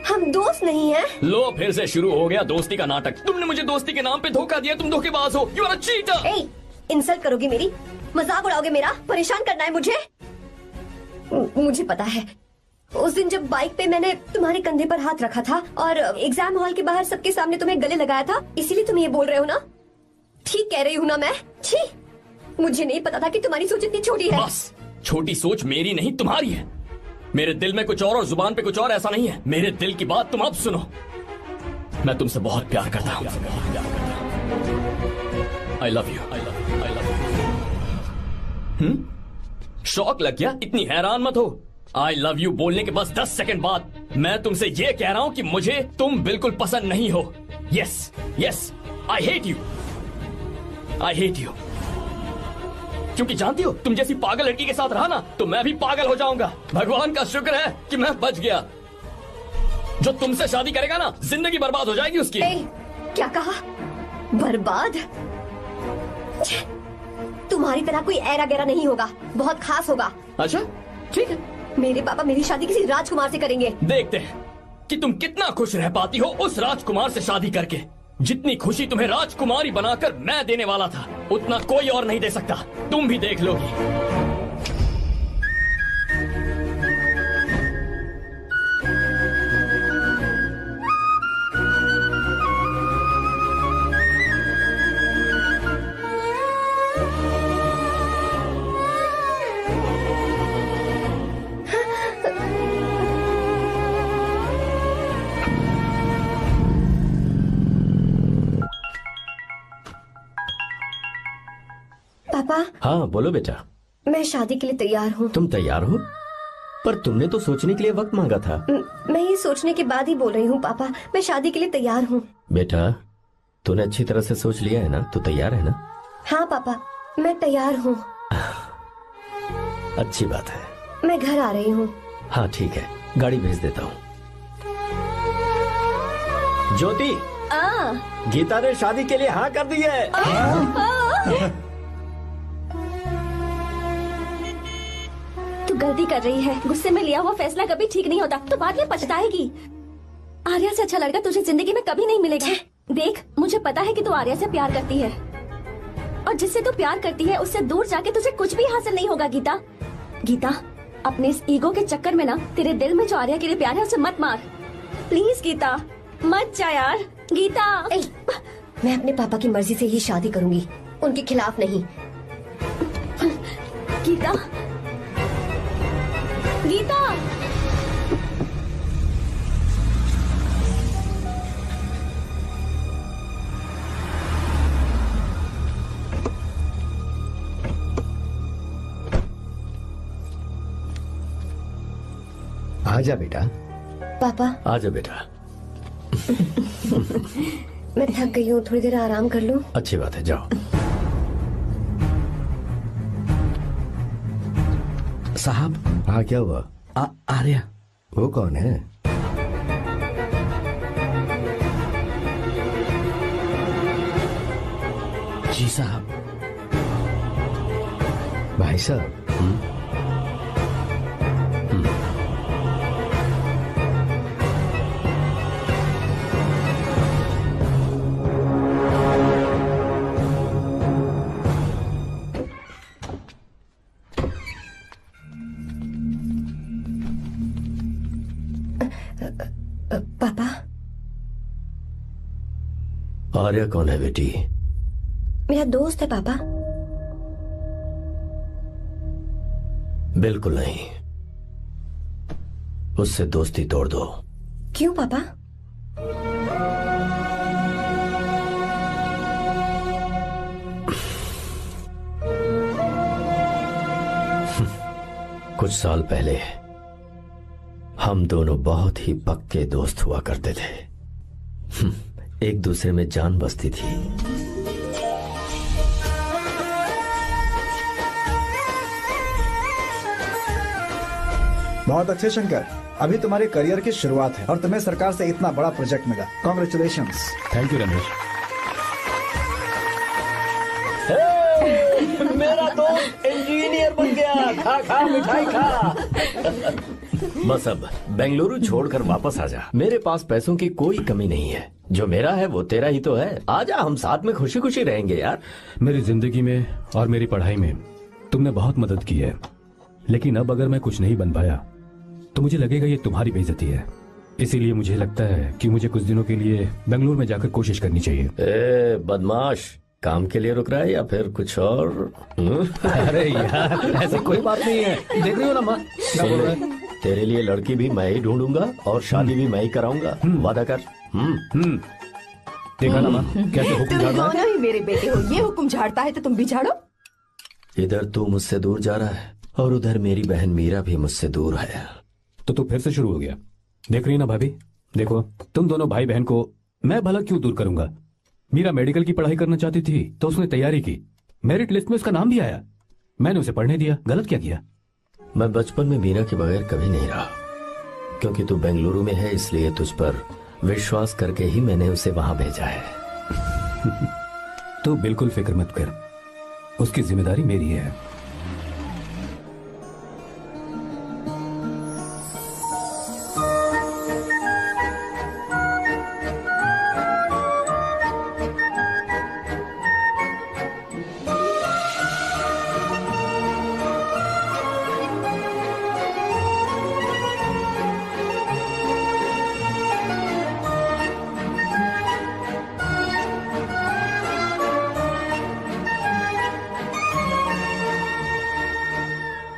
हम दोस्त नहीं हैं? लो फिर से शुरू हो गया दोस्ती का नाटक। तुमने मुझे दोस्ती के नाम पे धोखा दिया। तुम धोखेबाज हो। You are a cheater. ए, इंसल्ट करोगे मेरी? मजाक उड़ाओगे मेरा? परेशान करना है मुझे? मुझे पता है उस दिन जब बाइक पे मैंने तुम्हारे कंधे पर हाथ रखा था और एग्जाम हॉल के बाहर सबके सामने तुम्हें गले लगाया था, इसीलिए तुम ये बोल रहे हो ना? ठीक कह रही हूँ ना मैं? छी, मुझे नहीं पता था कि तुम्हारी सोच इतनी छोटी है। बस, छोटी सोच मेरी नहीं तुम्हारी है। मेरे दिल में कुछ और जुबान पे कुछ और, ऐसा नहीं है। मेरे दिल की बात तुम अब सुनो। मैं तुमसे बहुत प्यार करता हूँ। I love you. शौक लग गया? इतनी हैरान मत हो। आई लव यू बोलने के बस 10 सेकंड बाद मैं तुमसे ये कह रहा हूँ कि मुझे तुम बिल्कुल पसंद नहीं हो। Yes yes, I hate you. I hate you. क्योंकि जानती हो, तुम जैसी पागल लड़की के साथ रहा ना तो मैं भी पागल हो जाऊंगा। भगवान का शुक्र है कि मैं बच गया। जो तुमसे शादी करेगा ना, जिंदगी बर्बाद हो जाएगी उसकी। क्या कहा? बर्बाद? तुम्हारी तरह कोई ऐरा गैरा नहीं होगा, बहुत खास होगा। अच्छा ठीक है। मेरे पापा मेरी शादी किसी राजकुमार से करेंगे। देखते हैं कि तुम कितना खुश रह पाती हो उस राजकुमार से शादी करके। जितनी खुशी तुम्हें राजकुमारी बनाकर मैं देने वाला था, उतना कोई और नहीं दे सकता। तुम भी देख लोगी। पापा। हाँ बोलो बेटा। मैं शादी के लिए तैयार हूँ। तुम तैयार हो? पर तुमने तो सोचने के लिए वक्त मांगा था। मैं ये सोचने के बाद ही बोल रही हूँ पापा, मैं शादी के लिए तैयार हूँ। बेटा, तूने अच्छी तरह से सोच लिया है ना? तू तैयार है ना? हाँ पापा, मैं तैयार हूँ। अच्छी बात है। मैं घर आ रही हूँ। हाँ ठीक है, गाड़ी भेज देता हूँ। ज्योति, गीता ने शादी के लिए हाँ कर दी है। तू गलती कर रही है। गुस्से में लिया हुआ फैसला कभी ठीक नहीं होता, तो बाद में पछताएगी। आर्या से अच्छा लड़का तुझे जिंदगी में कभी नहीं मिलेगा। देख, मुझे पता है कि तू आर्या से प्यार करती है, और जिससे तू प्यार करती है उससे दूर जाके तुझे कुछ भी हासिल नहीं होगा। गीता, गीता, अपने इस ईगो के चक्कर में ना तेरे दिल में जो आर्या के लिए प्यार है उसे मत मार। प्लीज गीता, मत जा यार। गीता, मैं अपने पापा की मर्जी से ही शादी करूंगी, उनके खिलाफ नहीं। गीता, गीता। आजा बेटा। पापा। आजा बेटा। मैं थक गई हूँ, थोड़ी देर आराम कर लूँ। अच्छी बात है, जाओ। साहब। हाँ क्या हुआ? आर्या। वो कौन है? जी साहब। भाई साहब। पापा। आर्या कौन है बेटी? मेरा दोस्त है पापा। बिल्कुल नहीं, उससे दोस्ती तोड़ दो। क्यों पापा? कुछ साल पहले हम दोनों बहुत ही पक्के दोस्त हुआ करते थे। एक दूसरे में जान बसती थी। बहुत अच्छे शंकर, अभी तुम्हारे करियर की शुरुआत है और तुम्हें सरकार से इतना बड़ा प्रोजेक्ट मिला। कॉन्ग्रेचुलेशंस। Thank you Ramesh. मेरा दोस्त इंजीनियर बन गया। खा खा मिठाई खा। बस अब बेंगलुरु छोड़कर वापस आ जा। मेरे पास पैसों की कोई कमी नहीं है। जो मेरा है वो तेरा ही तो है। आजा, हम साथ में खुशी खुशी रहेंगे यार। मेरी जिंदगी में और मेरी पढ़ाई में तुमने बहुत मदद की है, लेकिन अब अगर मैं कुछ नहीं बन पाया तो मुझे लगेगा ये तुम्हारी बेइज्जती है। इसीलिए मुझे लगता है कि मुझे कुछ दिनों के लिए बेंगलुरु में जाकर कोशिश करनी चाहिए। ए बदमाश, काम के लिए रुक रहा है या फिर कुछ और? अरे यार, ऐसी कोई बात नहीं है। देख रही हो ना माँ, क्या बोल रहा है? तेरे लिए लड़की भी मैं ही ढूंढूंगा और शादी भी मैं ही कराऊंगा। वादा कर। देखा ना माँ, कैसे हुक्म तुम झाड़ रहा है? दोनों ही मेरे बेटे हो। ये हुक्म झाड़ता है तो तुम भी झाड़ो। इधर तू मुझसे दूर जा रहा है और उधर मेरी बहन मीरा भी मुझसे दूर है। तो तू फिर से शुरू हो गया। देख रही ना भाभी, देखो तुम दोनों भाई बहन को मैं भला क्यों दूर करूंगा। मीरा मेडिकल की पढ़ाई करना चाहती थी तो उसने तैयारी की, मेरिट लिस्ट में उसका नाम भी आया, मैंने उसे पढ़ने दिया। गलत क्या किया? मैं बचपन में मीरा के बगैर कभी नहीं रहा, क्योंकि तू बेंगलुरु में है इसलिए तुझ पर विश्वास करके ही मैंने उसे वहां भेजा है। तू बिल्कुल फिक्र मत कर, उसकी जिम्मेदारी मेरी है।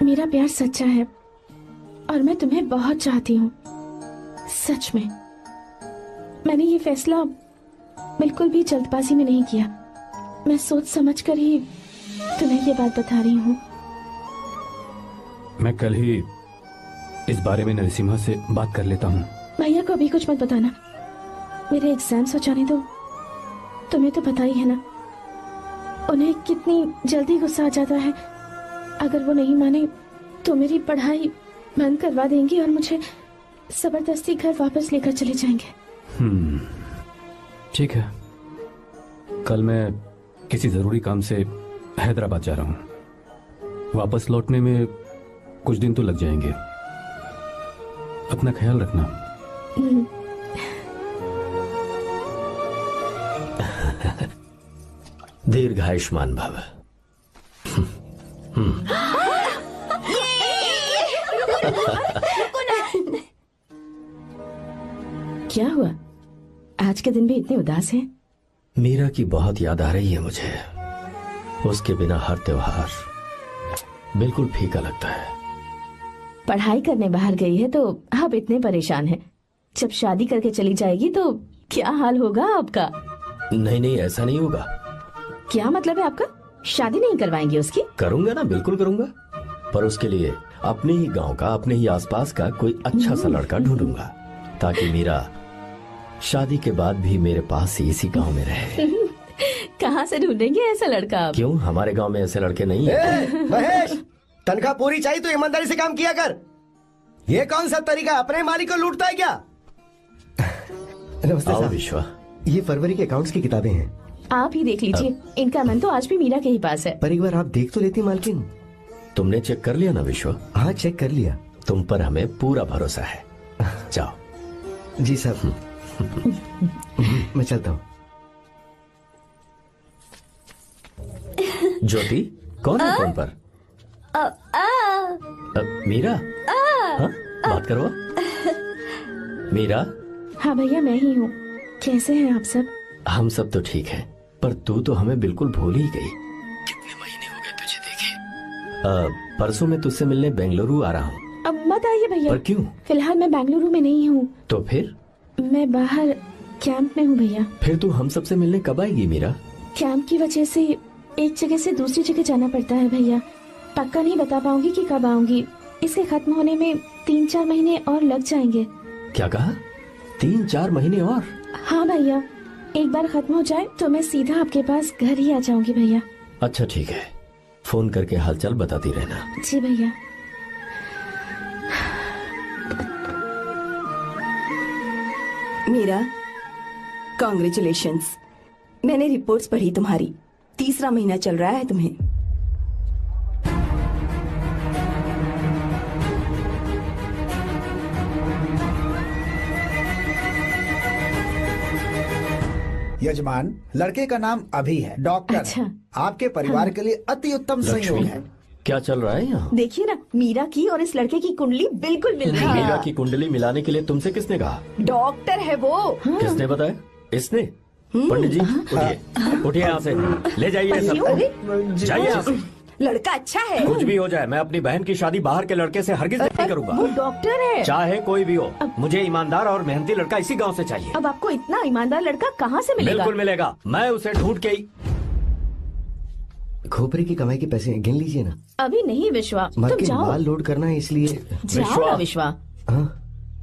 मेरा प्यार सच्चा है और मैं तुम्हें बहुत चाहती हूँ, सच में। मैंने ये फैसला बिल्कुल भी जल्दबाजी में नहीं किया। मैं सोच समझ कर ही तुम्हें ये बात बता रही हूँ। मैं कल ही इस बारे में नरसिम्हा से बात कर लेता हूँ। भैया को अभी कुछ मत बताना, मेरे एग्जाम्स हो जाने दो। तुम्हें तो पता ही है ना उन्हें कितनी जल्दी गुस्सा आ जाता है। अगर वो नहीं माने तो मेरी पढ़ाई बंद करवा देंगे और मुझे जबरदस्ती घर वापस लेकर चले जाएंगे। ठीक है, कल मैं किसी जरूरी काम से हैदराबाद जा रहा हूँ। वापस लौटने में कुछ दिन तो लग जाएंगे। अपना ख्याल रखना। दीर्घायुष्मान भव। क्या हुआ, आज के दिन भी इतने उदास हैं? मीरा की बहुत याद आ रही है मुझे। उसके बिना हर त्योहार बिल्कुल फीका लगता है। पढ़ाई करने बाहर गई है तो आप इतने परेशान हैं। जब शादी करके चली जाएगी तो क्या हाल होगा आपका? नहीं नहीं, ऐसा नहीं होगा। क्या मतलब है आपका? शादी नहीं करवाएंगे उसकी? करूंगा ना, बिल्कुल करूंगा, पर उसके लिए अपने ही गांव का, अपने ही आसपास का कोई अच्छा सा लड़का ढूंढूंगा ताकि मीरा शादी के बाद भी मेरे पास ही इसी गांव में रहे। कहाँ से ढूंढेंगे ऐसा लड़का आप? क्यों, हमारे गांव में ऐसे लड़के नहीं हैं? महेश, तनख्वाह पूरी चाहिए तो ईमानदारी से काम किया कर। ये कौन सा तरीका, अपने मालिक को लूटता है क्या? नमस्ते आओ साहब। विश्वा। ये फरवरी के अकाउंट्स की किताबें हैं। आप ही देख लीजिए, इनका मन तो आज भी मीरा के ही पास है। पर एक बार आप देख तो लेती मालकिन। तुमने चेक कर लिया ना विश्वा? हाँ, चेक कर लिया। तुम पर हमें पूरा भरोसा है। जाओ। जी साहब। मैं चलता हूँ। ज्योति, कौन है फोन पर? मीरा? हाँ, बात करो। मीरा? हाँ भैया, मैं ही हूँ। कैसे हैं आप सब? हम सब तो ठीक हैं, पर तू तो हमें बिल्कुल भूल ही गई। कितने महीने हो गए तुझे देखे। परसों मैं तुझसे मिलने बेंगलुरु आ रहा हूँ। अब मत आइए भैया। पर क्यों? फिलहाल मैं बेंगलुरु में नहीं हूँ। तो फिर? मैं बाहर कैंप में हूँ भैया। फिर तू हम सबसे मिलने कब आएगी मीरा? कैंप की वजह से एक जगह से दूसरी जगह जाना पड़ता है भैया। पक्का नहीं बता पाऊंगी कि कब आऊंगी, इसके खत्म होने में 3-4 महीने और लग जाएंगे। क्या कहा? 3-4 महीने और? हाँ भैया, एक बार खत्म हो जाए तो मैं सीधा आपके पास घर ही आ जाऊंगी भैया। अच्छा ठीक है, फोन करके हालचाल बताती रहना। जी भैया। मीरा, कॉन्ग्रेचुलेशंस। मैंने रिपोर्ट्स पढ़ी तुम्हारी, 3रा महीना चल रहा है तुम्हें। यजमान, लड़के का नाम अभी है, डॉक्टर। अच्छा। आपके परिवार के लिए अति उत्तम संयोग है। क्या चल रहा है यहाँ? देखिए ना, मीरा की और इस लड़के की कुंडली बिल्कुल मिल रही है। मीरा की कुंडली मिलाने के लिए तुमसे किसने कहा? डॉक्टर है वो। किसने बताया? इसने? पंडित जी उठिए, उठिए यहाँ से, ले जाइए सब, जाइए यहाँ से। लड़का अच्छा है। कुछ भी हो जाए, मैं अपनी बहन की शादी बाहर के लड़के से हरगिज नहीं करूंगा। वो डॉक्टर है। चाहे कोई भी हो, मुझे ईमानदार और मेहनती लड़का इसी गांव से चाहिए। अब आपको इतना ईमानदार लड़का कहाँ से मिलेगा? बिल्कुल मिलेगा, मैं उसे ढूंढ के ही। खोपरे की कमाई के पैसे गिन लीजिए ना। अभी नहीं विश्वा, मर तुम के जाओ। माल लोड करना है इसलिए। जाओ ना विश्वा। हाँ?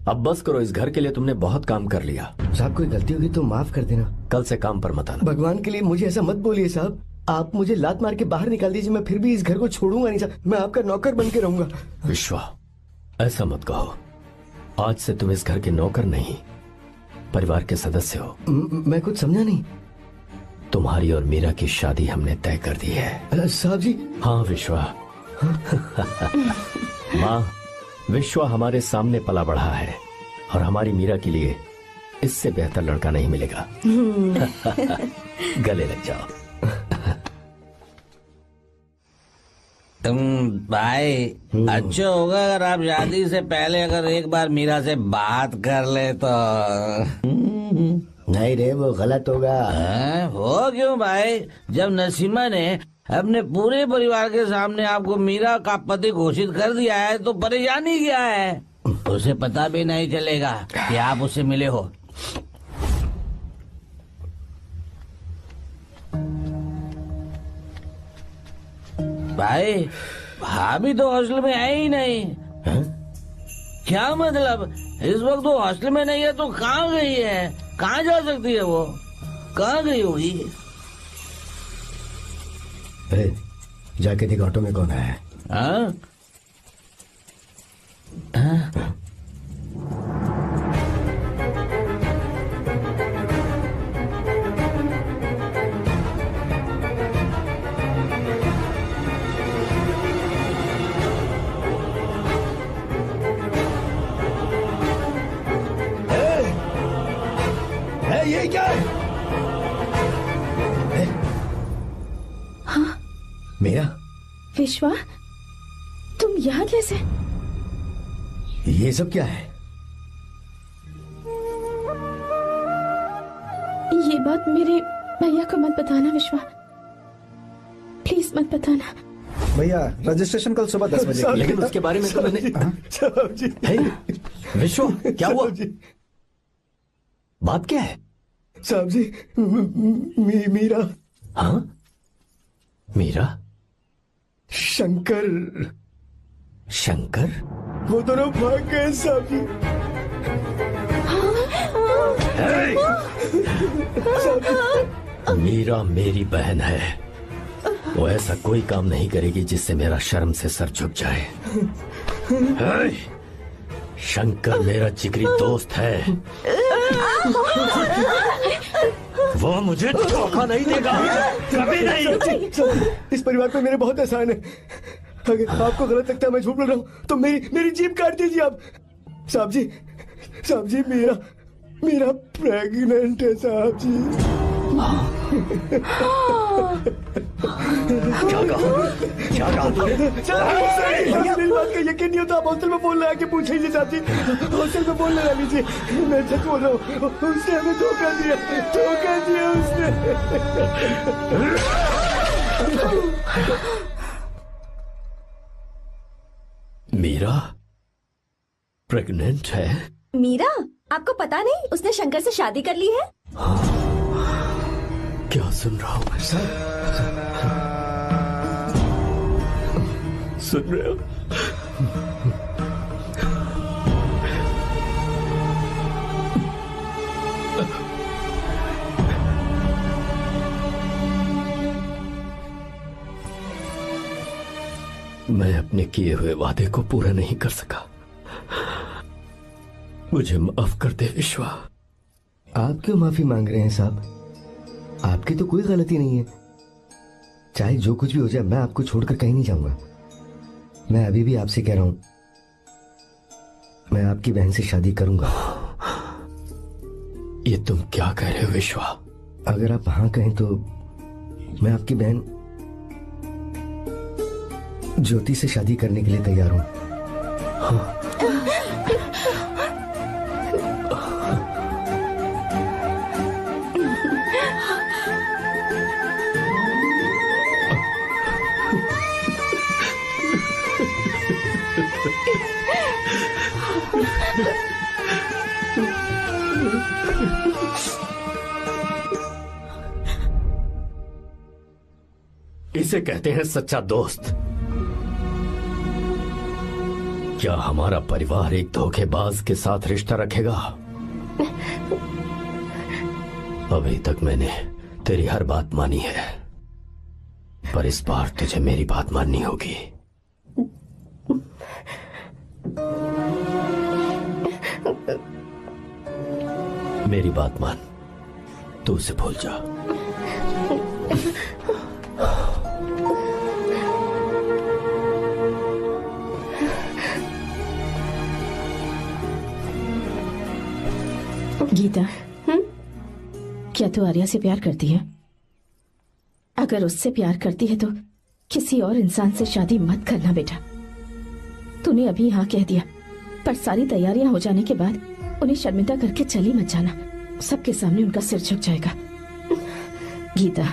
अब बस करो, इस घर के लिए तुमने बहुत काम कर लिया। साहब कोई गलती होगी तो माफ कर देना। कल से काम पर मत आना। भगवान के लिए मुझे ऐसा मत बोलिए साहब, आप मुझे लात मार के बाहर निकाल दीजिए, मैं फिर भी इस घर को छोड़ूंगा नहीं साहब, मैं आपका नौकर बन के रहूंगा। विश्वा, ऐसा मत कहो, आज से तुम इस घर के नौकर नहीं, परिवार के सदस्य हो। मैं कुछ समझा नहीं। तुम्हारी और मीरा की शादी हमने तय कर दी है। साहब जी। हाँ विश्वा। माँ, विश्वा हमारे सामने पला बढ़ा है और हमारी मीरा के लिए इससे बेहतर लड़का नहीं मिलेगा। गले लग जाओ। तुम भाई, अच्छा होगा अगर आप शादी से पहले अगर एक बार मीरा से बात कर ले तो। नहीं रे, वो गलत होगा। हो क्यों भाई? जब नसीमा ने अपने पूरे परिवार के सामने आपको मीरा का पति घोषित कर दिया है तो परेशानी क्या है? उसे पता भी नहीं चलेगा कि आप उससे मिले हो। भाई, भाभी तो हॉस्टल में है ही नहीं। क्या मतलब? इस वक्त वो हॉस्टल में नहीं है तो कहाँ गई है? कहाँ जा सकती है वो? कहाँ गई होगी? जाके देख ऑटो में कौन है। हाँ? ये क्या है? हाँ? मेरा विश्वा, तुम यहाँ कैसे? ये सब क्या है? ये बात मेरे भैया को मत बताना विश्वा, प्लीज मत बताना। भैया, रजिस्ट्रेशन कल सुबह 10 बजे। लेकिन उसके बारे में तो मैंने। विश्व, क्या हुआ? बात क्या है? साहब जी, मीरा। हाँ? मीरा? शंकर। शंकर? वो दोनों भाग गए साहब जी। मीरा मेरी बहन है, वो ऐसा कोई काम नहीं करेगी जिससे मेरा शर्म से सर झुक जाए। शंकर मेरा जिगरी दोस्त है, वो मुझे धोखा नहीं देगा, कभी नहीं। इस परिवार पे मेरे बहुत एहसान है, अगर आपको गलत लगता है मैं झूठ बोल रहा हूँ तो मेरी जीभ काट दीजिए आप। साहब जी, मेरा प्रेग्नेंट है साहब जी। क्या कहा तूने? मेरी बात का यकीन नहीं होता, आप हॉस्टल में फोन लगा के पूछ लीजिए साहब जी, हॉस्टल में फोन लगा लीजिए, मैं सच बोल रहा हूँ, उसने हमें धोखा दिया उसने। मीरा प्रेग्नेंट है? मीरा, आपको पता नहीं उसने शंकर से शादी कर ली है? क्या सुन रहा हूँ मैं? सुन रहे हो? मैं अपने किए हुए वादे को पूरा नहीं कर सका। मुझे माफ कर दे विश्वा। आप क्यों माफी मांग रहे हैं साहब? आपकी तो कोई गलती नहीं है। चाहे जो कुछ भी हो जाए, मैं आपको छोड़कर कहीं नहीं जाऊंगा। मैं अभी भी आपसे कह रहा हूं, मैं आपकी बहन से शादी करूंगा। ये तुम क्या कह रहे हो विश्वा? अगर आप हाँ कहें तो मैं आपकी बहन ज्योति से शादी करने के लिए तैयार हूं। हाँ। इसे कहते हैं सच्चा दोस्त। क्या हमारा परिवार एक धोखेबाज के साथ रिश्ता रखेगा? अभी तक मैंने तेरी हर बात मानी है, पर इस बार तुझे मेरी बात माननी होगी। मेरी बात मान, तू उसे भूल जा। गीता, क्या तू आर्या से प्यार करती है? अगर उससे प्यार करती है तो किसी और इंसान से शादी मत करना बेटा। तूने अभी हाँ कह दिया, पर सारी तैयारियां हो जाने के बाद उन्हें शर्मिंदा करके चली मत जाना। सबके सामने उनका सिर झुक जाएगा। गीता।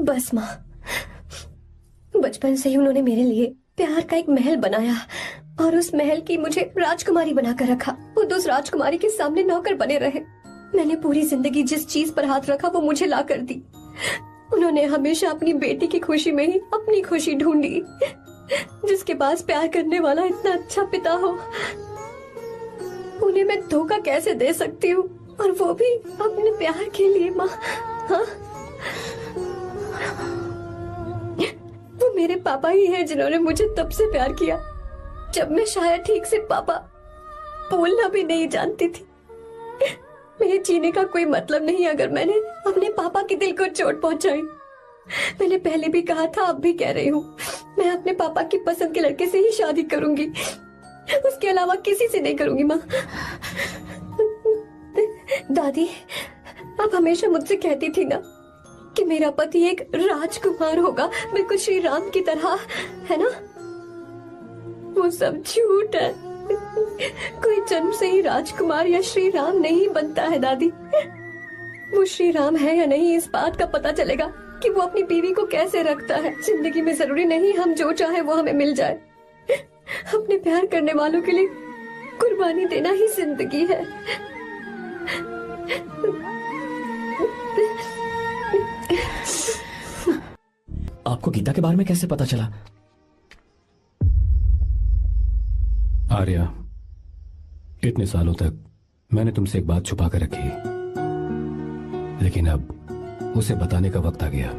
बस माँ, बचपन से ही उन्होंने मेरे लिए प्यार का एक महल बनाया और उस महल की मुझे राजकुमारी बनाकर रखा। वो उस राजकुमारी के सामने नौकर बने रहे। मैंने पूरी जिंदगी जिस चीज पर हाथ रखा वो मुझे ला कर दी। उन्होंने हमेशा अपनी बेटी की खुशी में ही अपनी खुशी ढूंढी। जिसके पास प्यार करने वाला इतना अच्छा पिता हो, उन्हें मैं धोखा कैसे दे सकती हूँ, और वो भी अपने प्यार के लिए। माँ, हाँ, वो मेरे पापा ही हैं जिन्होंने मुझे तब से प्यार किया जब मैं शायद ठीक से पापा बोलना भी नहीं जानती थी। मेरे जीने का कोई मतलब नहीं अगर मैंने अपने पापा के दिल को चोट पहुंचाई। मैंने पहले भी कहा था, अब भी कह रही हूँ, मैं अपने पापा की पसंद के लड़के से ही शादी करूंगी, उसके अलावा किसी से नहीं करूंगी। माँ, दादी, आप हमेशा मुझसे कहती थी ना कि मेरा पति एक राजकुमार होगा, बिल्कुल श्री राम की तरह, है ना? वो सब झूठ है। कोई जन्म से ही राजकुमार या श्री राम नहीं बनता है दादी। वो श्री राम है या नहीं, इस बात का पता चलेगा कि वो अपनी बीवी को कैसे रखता है। जिंदगी में जरूरी नहीं हम जो चाहे वो हमें मिल जाए। अपने प्यार करने वालों के लिए कुर्बानी देना ही जिंदगी है। आपको गीता के बारे में कैसे पता चला? आर्या, इतने सालों तक मैंने तुमसे एक बात छुपा कर रखी, लेकिन अब उसे बताने का वक्त आ गया।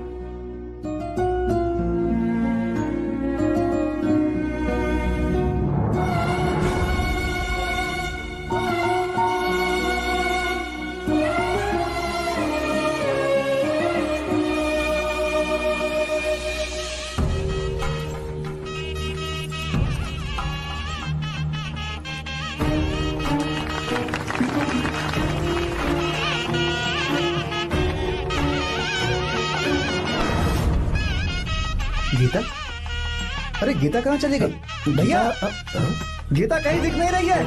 गीता? अरे गीता कहाँ चली गई? भैया, गीता कहीं दिख नहीं रही है।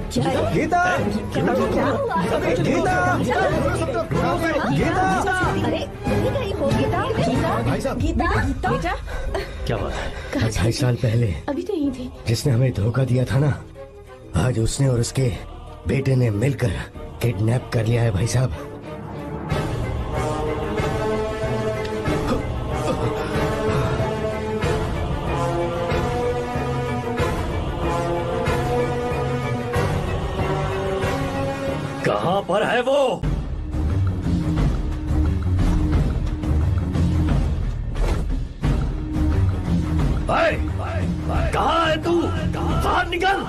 गीता, गीता, भाई साहब, बेटा, क्या बात है? 2.5 साल पहले अभी तो यहीं थी। जिसने हमें धोखा दिया था ना, आज उसने और उसके बेटे ने मिलकर किडनैप कर लिया है भाई साहब। निकल।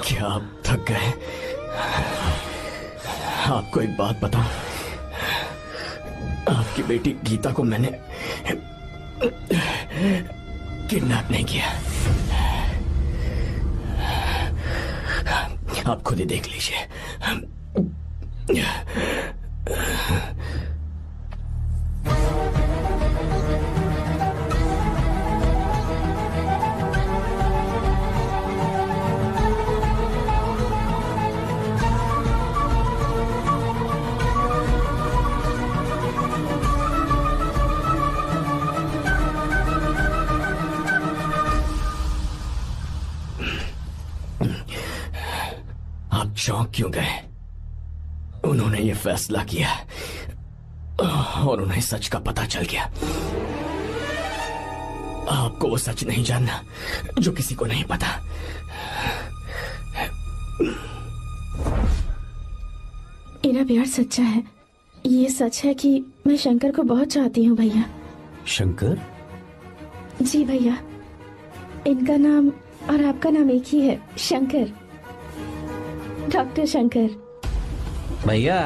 क्या आप थक गए? आपको एक बात बताऊं, आपकी बेटी गीता को मैंने किडनैप नहीं किया। आप खुद ही देख लीजिए। आप चौंक क्यों गए? उन्होंने ये फैसला किया और उन्हें सच का पता चल गया। आपको वो सच नहीं जानना जो किसी को नहीं पता। मेरा प्यार सच्चा है। ये सच है कि मैं शंकर को बहुत चाहती हूँ भैया। शंकर? जी भैया, इनका नाम और आपका नाम एक ही है, शंकर, डॉक्टर शंकर। भैया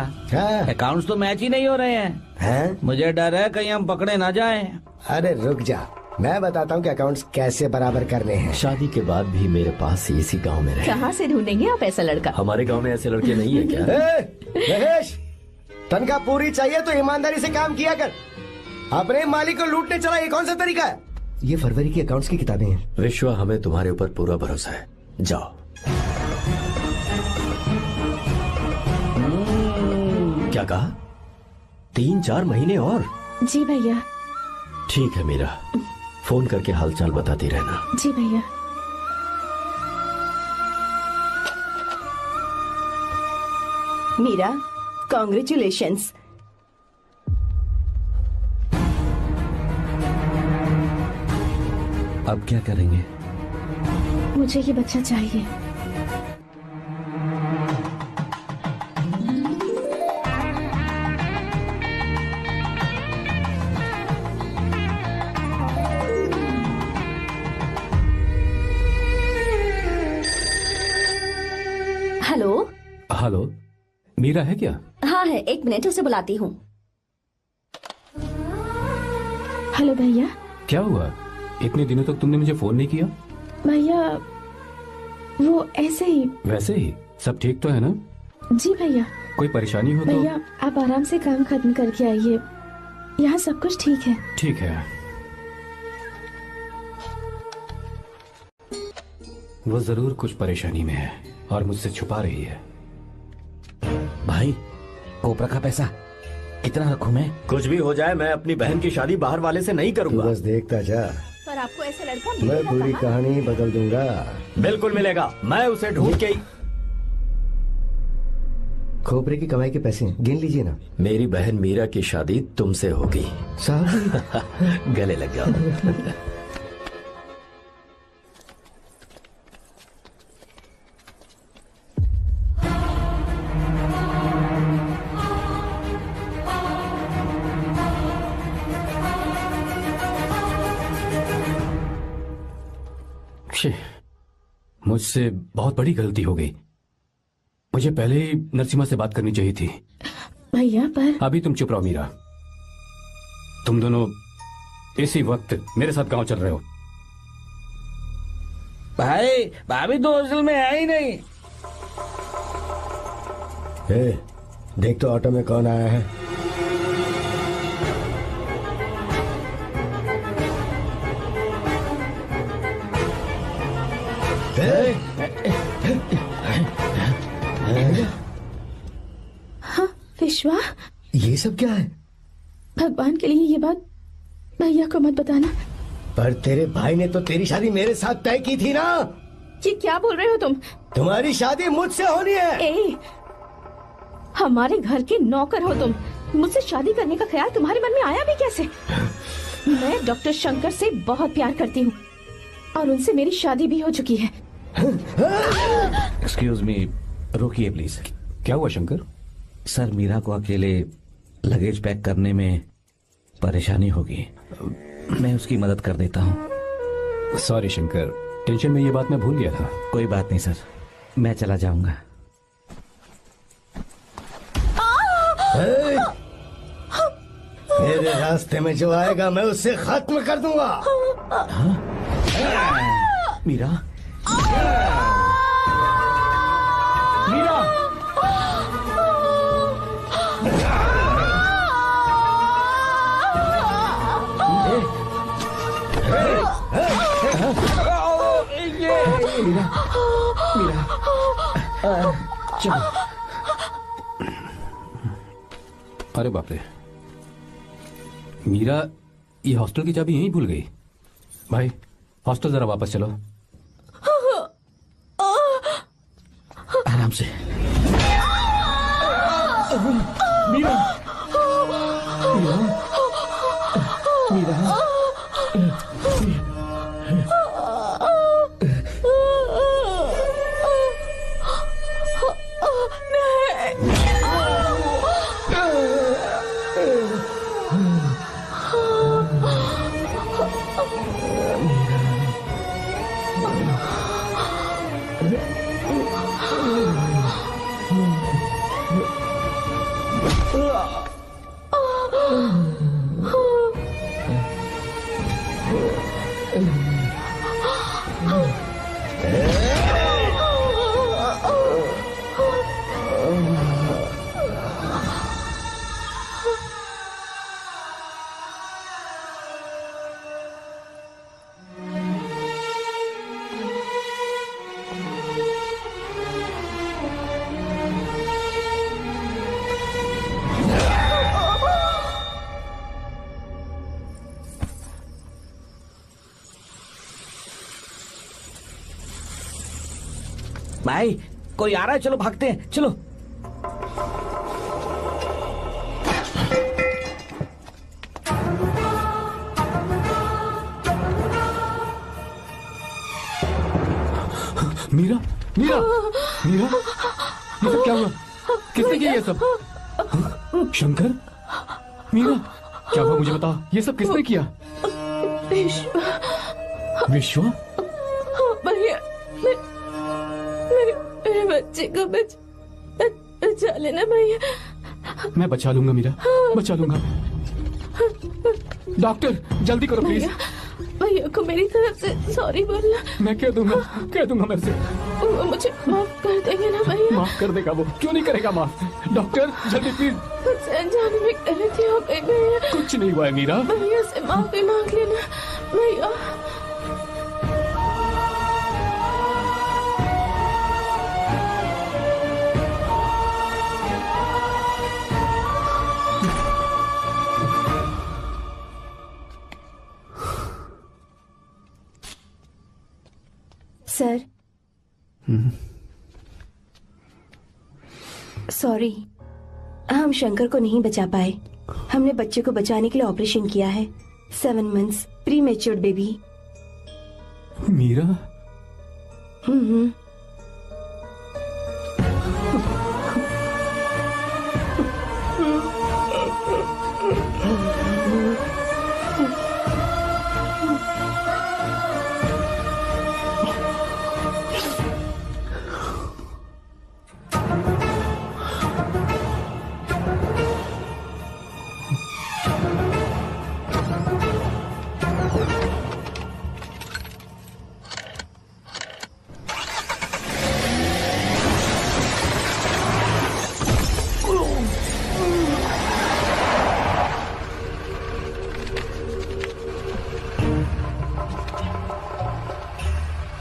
अकाउंट्स तो मैच ही नहीं हो रहे हैं। मुझे डर है कहीं हम पकड़े ना जाएं। अरे रुक जा, मैं बताता हूँ कि अकाउंट्स कैसे बराबर करने हैं। शादी के बाद भी मेरे पास इसी गांव में रहे। कहाँ से ढूंढेंगे आप ऐसा लड़का? हमारे गांव में ऐसे लड़के नहीं है क्या? महेश, तनख्वाह पूरी चाहिए तो ईमानदारी से काम किया कर। अपने मालिक को लूटने चला, ये कौन सा तरीका है? ये फरवरी की अकाउंट्स की किताबें हैं। विश्वा, हमें तुम्हारे ऊपर पूरा भरोसा है। जाओ। क्या कहा? 3-4 महीने और? जी भैया। ठीक है मीरा, फोन करके हालचाल बताती रहना। जी भैया। मीरा, कॉन्ग्रेचुलेशंस। अब क्या करेंगे? मुझे ये बच्चा चाहिए। हेलो। हेलो, मीरा है क्या? हाँ है, 1 मिनट उसे बुलाती हूँ। हेलो भैया। क्या हुआ? इतने दिनों तक तुमने मुझे फोन नहीं किया? भैया वो ऐसे ही। वैसे ही? सब ठीक तो है ना? जी भैया। कोई परेशानी हो तो? भैया आप आराम से काम खत्म करके आइए, यहाँ सब कुछ ठीक है। ठीक है। वो जरूर कुछ परेशानी में है और मुझसे छुपा रही है। भाई कोपरा का पैसा कितना रखूं मैं? कुछ भी हो जाए, मैं अपनी बहन की शादी बाहर वाले से नहीं करूंगा। बस देखता जा, पर आपको ऐसा लड़का मैं मिलेगा पूरी कहाँ? कहानी बदल दूंगा। बिल्कुल मिलेगा, मैं उसे ढूंढ के ही। खोपरे की कमाई के पैसे गिन लीजिए ना। मेरी बहन मीरा की शादी तुमसे होगी। साहब गले लग जाओ। मुझसे बहुत बड़ी गलती हो गई। मुझे पहले ही नरसिम्हा से बात करनी चाहिए थी। भैया पर अभी तुम चुप रहो मीरा। तुम दोनों इसी वक्त मेरे साथ गांव चल रहे हो। भाई भाभी तो हॉस्टल में है ही नहीं। देख तो ऑटो में कौन आया है। हाँ विश्वा, ये सब क्या है? भगवान के लिए ये बात भैया को मत बताना। पर तेरे भाई ने तो तेरी शादी मेरे साथ तय की थी ना। ये क्या बोल रहे हो तुम? तुम्हारी शादी मुझसे होनी है। हमारे घर के नौकर हो तुम, मुझसे शादी करने का ख्याल तुम्हारे मन में आया भी कैसे? मैं डॉक्टर शंकर से बहुत प्यार करती हूँ और उनसे मेरी शादी भी हो चुकी है। एक्सक्यूज मी, रोकिए प्लीज। क्या हुआ शंकर? सर मीरा को अकेले लगेज पैक करने में परेशानी होगी, मैं उसकी मदद कर देता हूँ। सॉरी शंकर, टेंशन में ये बात मैं भूल गया था। कोई बात नहीं सर, मैं चला जाऊंगा। मेरे रास्ते में जो आएगा मैं उससे खत्म कर दूंगा। मीरा, मीरा, मीरा, चलो। अरे बाप रे, मीरा ये हॉस्टल की चाबी यहीं भूल गई। भाई हॉस्टल जरा वापस चलो। आराम से। मीरा, मीरा, मीरा। भाई कोई आ रहा है, चलो भागते हैं, चलो। मीरा मीरा मीरा, ये सब क्या हुआ? किसने किया ये सब? हाँ? शंकर? मीरा क्या हुआ मुझे बता, ये सब किसने किया? विश्वा? भैया मेरे बच्चे को बचा लेना भैया। मैं बचा लूंगा मीरा, बचा लूंगा। डॉक्टर जल्दी करो प्लीज। भैया को मेरी तरफ से सॉरी बोलना। मैं कह दूंगा मैं उसे। वो मुझे माफ कर देंगे ना भैया? माफ कर देगा वो, क्यों नहीं करेगा माफ? डॉक्टर जल्दी प्लीज। कुछ अनजाने में गलती हो गई भैया। कुछ नहीं हुआ है मीरा। भैया से माफी मांग लेना भैया। सर सॉरी, हम शंकर को नहीं बचा पाए। हमने बच्चे को बचाने के लिए ऑपरेशन किया है। 7 months pre matured baby. Meera?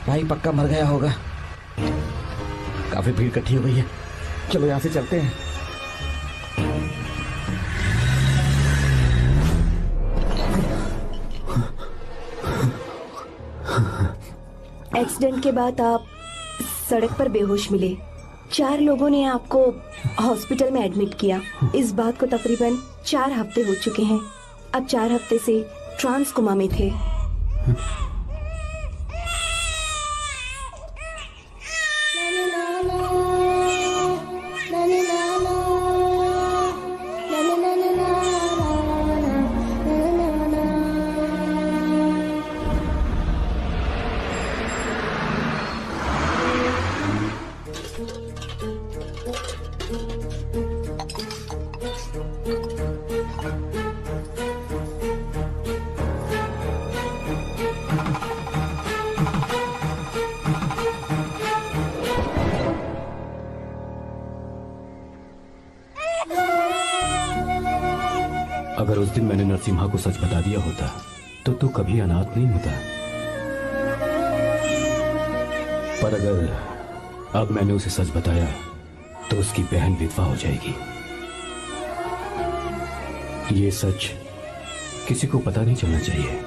भाई पक्का मर गया होगा। काफी भीड़ इकट्ठी हो गई है, चलो यहाँ से चलते हैं। एक्सीडेंट के बाद आप सड़क पर बेहोश मिले। 4 लोगों ने आपको हॉस्पिटल में एडमिट किया। इस बात को तकरीबन 4 हफ्ते हो चुके हैं। अब 4 हफ्ते से ट्रांस कोमा में थे। अगर उस दिन मैंने नरसिम्हा को सच बता दिया होता तो तू कभी अनाथ नहीं होता। पर अगर अब मैंने उसे सच बताया तो उसकी बहन विधवा हो जाएगी। ये सच किसी को पता नहीं चलना चाहिए।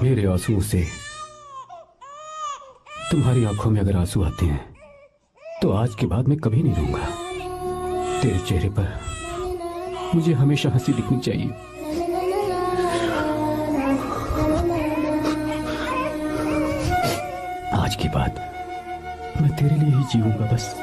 मेरे आंसुओं से तुम्हारी आंखों में अगर आंसू आते हैं तो आज के बाद मैं कभी नहीं रोऊंगा। तेरे चेहरे पर मुझे हमेशा हंसी दिखनी चाहिए। आज के बाद मैं तेरे लिए ही जीऊंगा बस।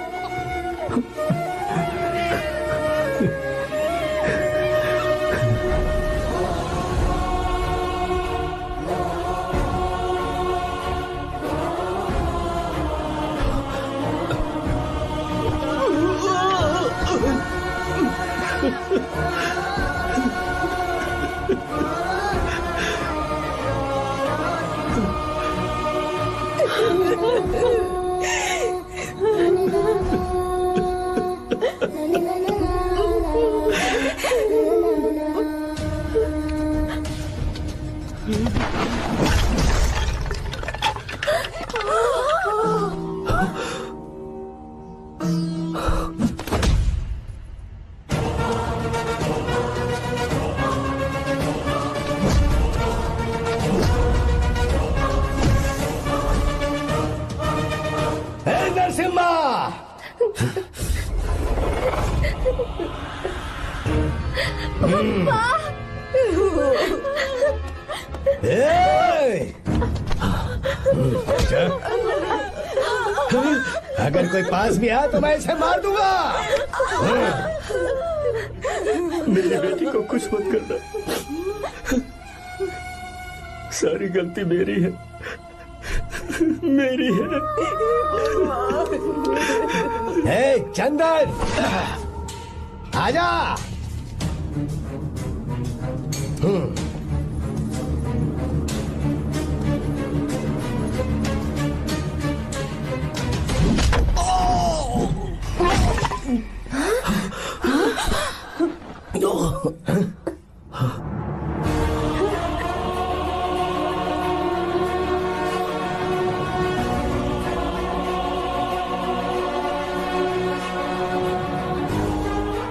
अगर कोई पास भी आया तो मैं इसे मार दूंगा। मेरी बेटी को कुछ मत करना, सारी गलती मेरी है, मेरी है। हे चंदन, आजा।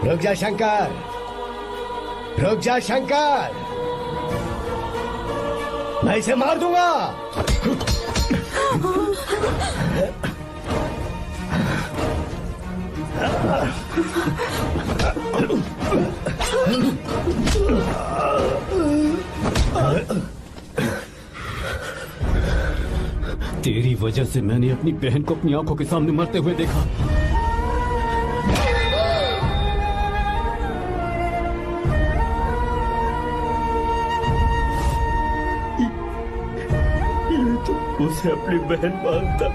रुक जा शंकर, रुक जा शंकर, मैं इसे मार दूंगा। तेरी वजह से मैंने अपनी बहन को अपनी आंखों के सामने मरते हुए देखा। उसे अपनी बहन मानता।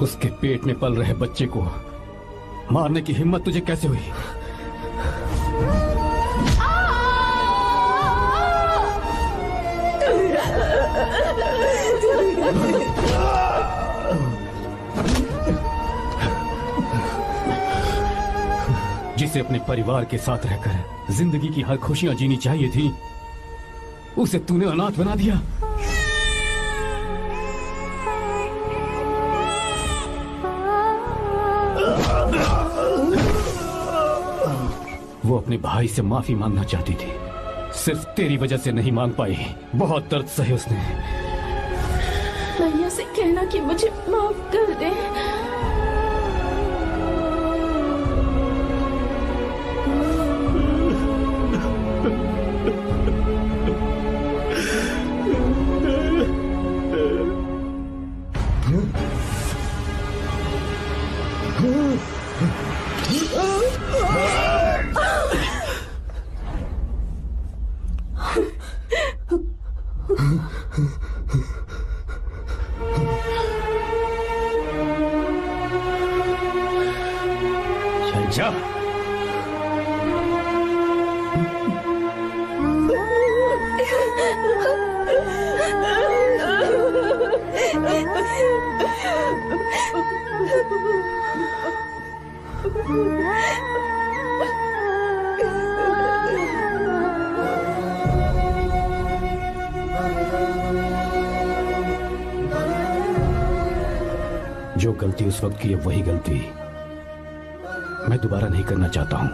उसके पेट में पल रहे बच्चे को मारने की हिम्मत तुझे कैसे हुई? जिसे अपने परिवार के साथ रहकर जिंदगी की हर खुशियां जीनी चाहिए थी, उसे तूने अनाथ बना दिया। वो अपने भाई से माफी मांगना चाहती थी, सिर्फ तेरी वजह से नहीं मांग पाई। बहुत दर्द सहे उसने। भैया से कहना कि मुझे माफ कर दे। जा। जो गलती उस वक्त की है वही गलती मैं दोबारा नहीं करना चाहता हूं।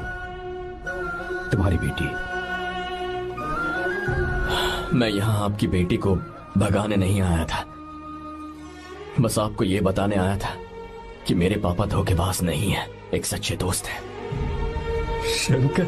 तुम्हारी बेटी। मैं यहां आपकी बेटी को भगाने नहीं आया था, बस आपको ये बताने आया था कि मेरे पापा धोखेबाज नहीं है, एक सच्चे दोस्त है। शंकर,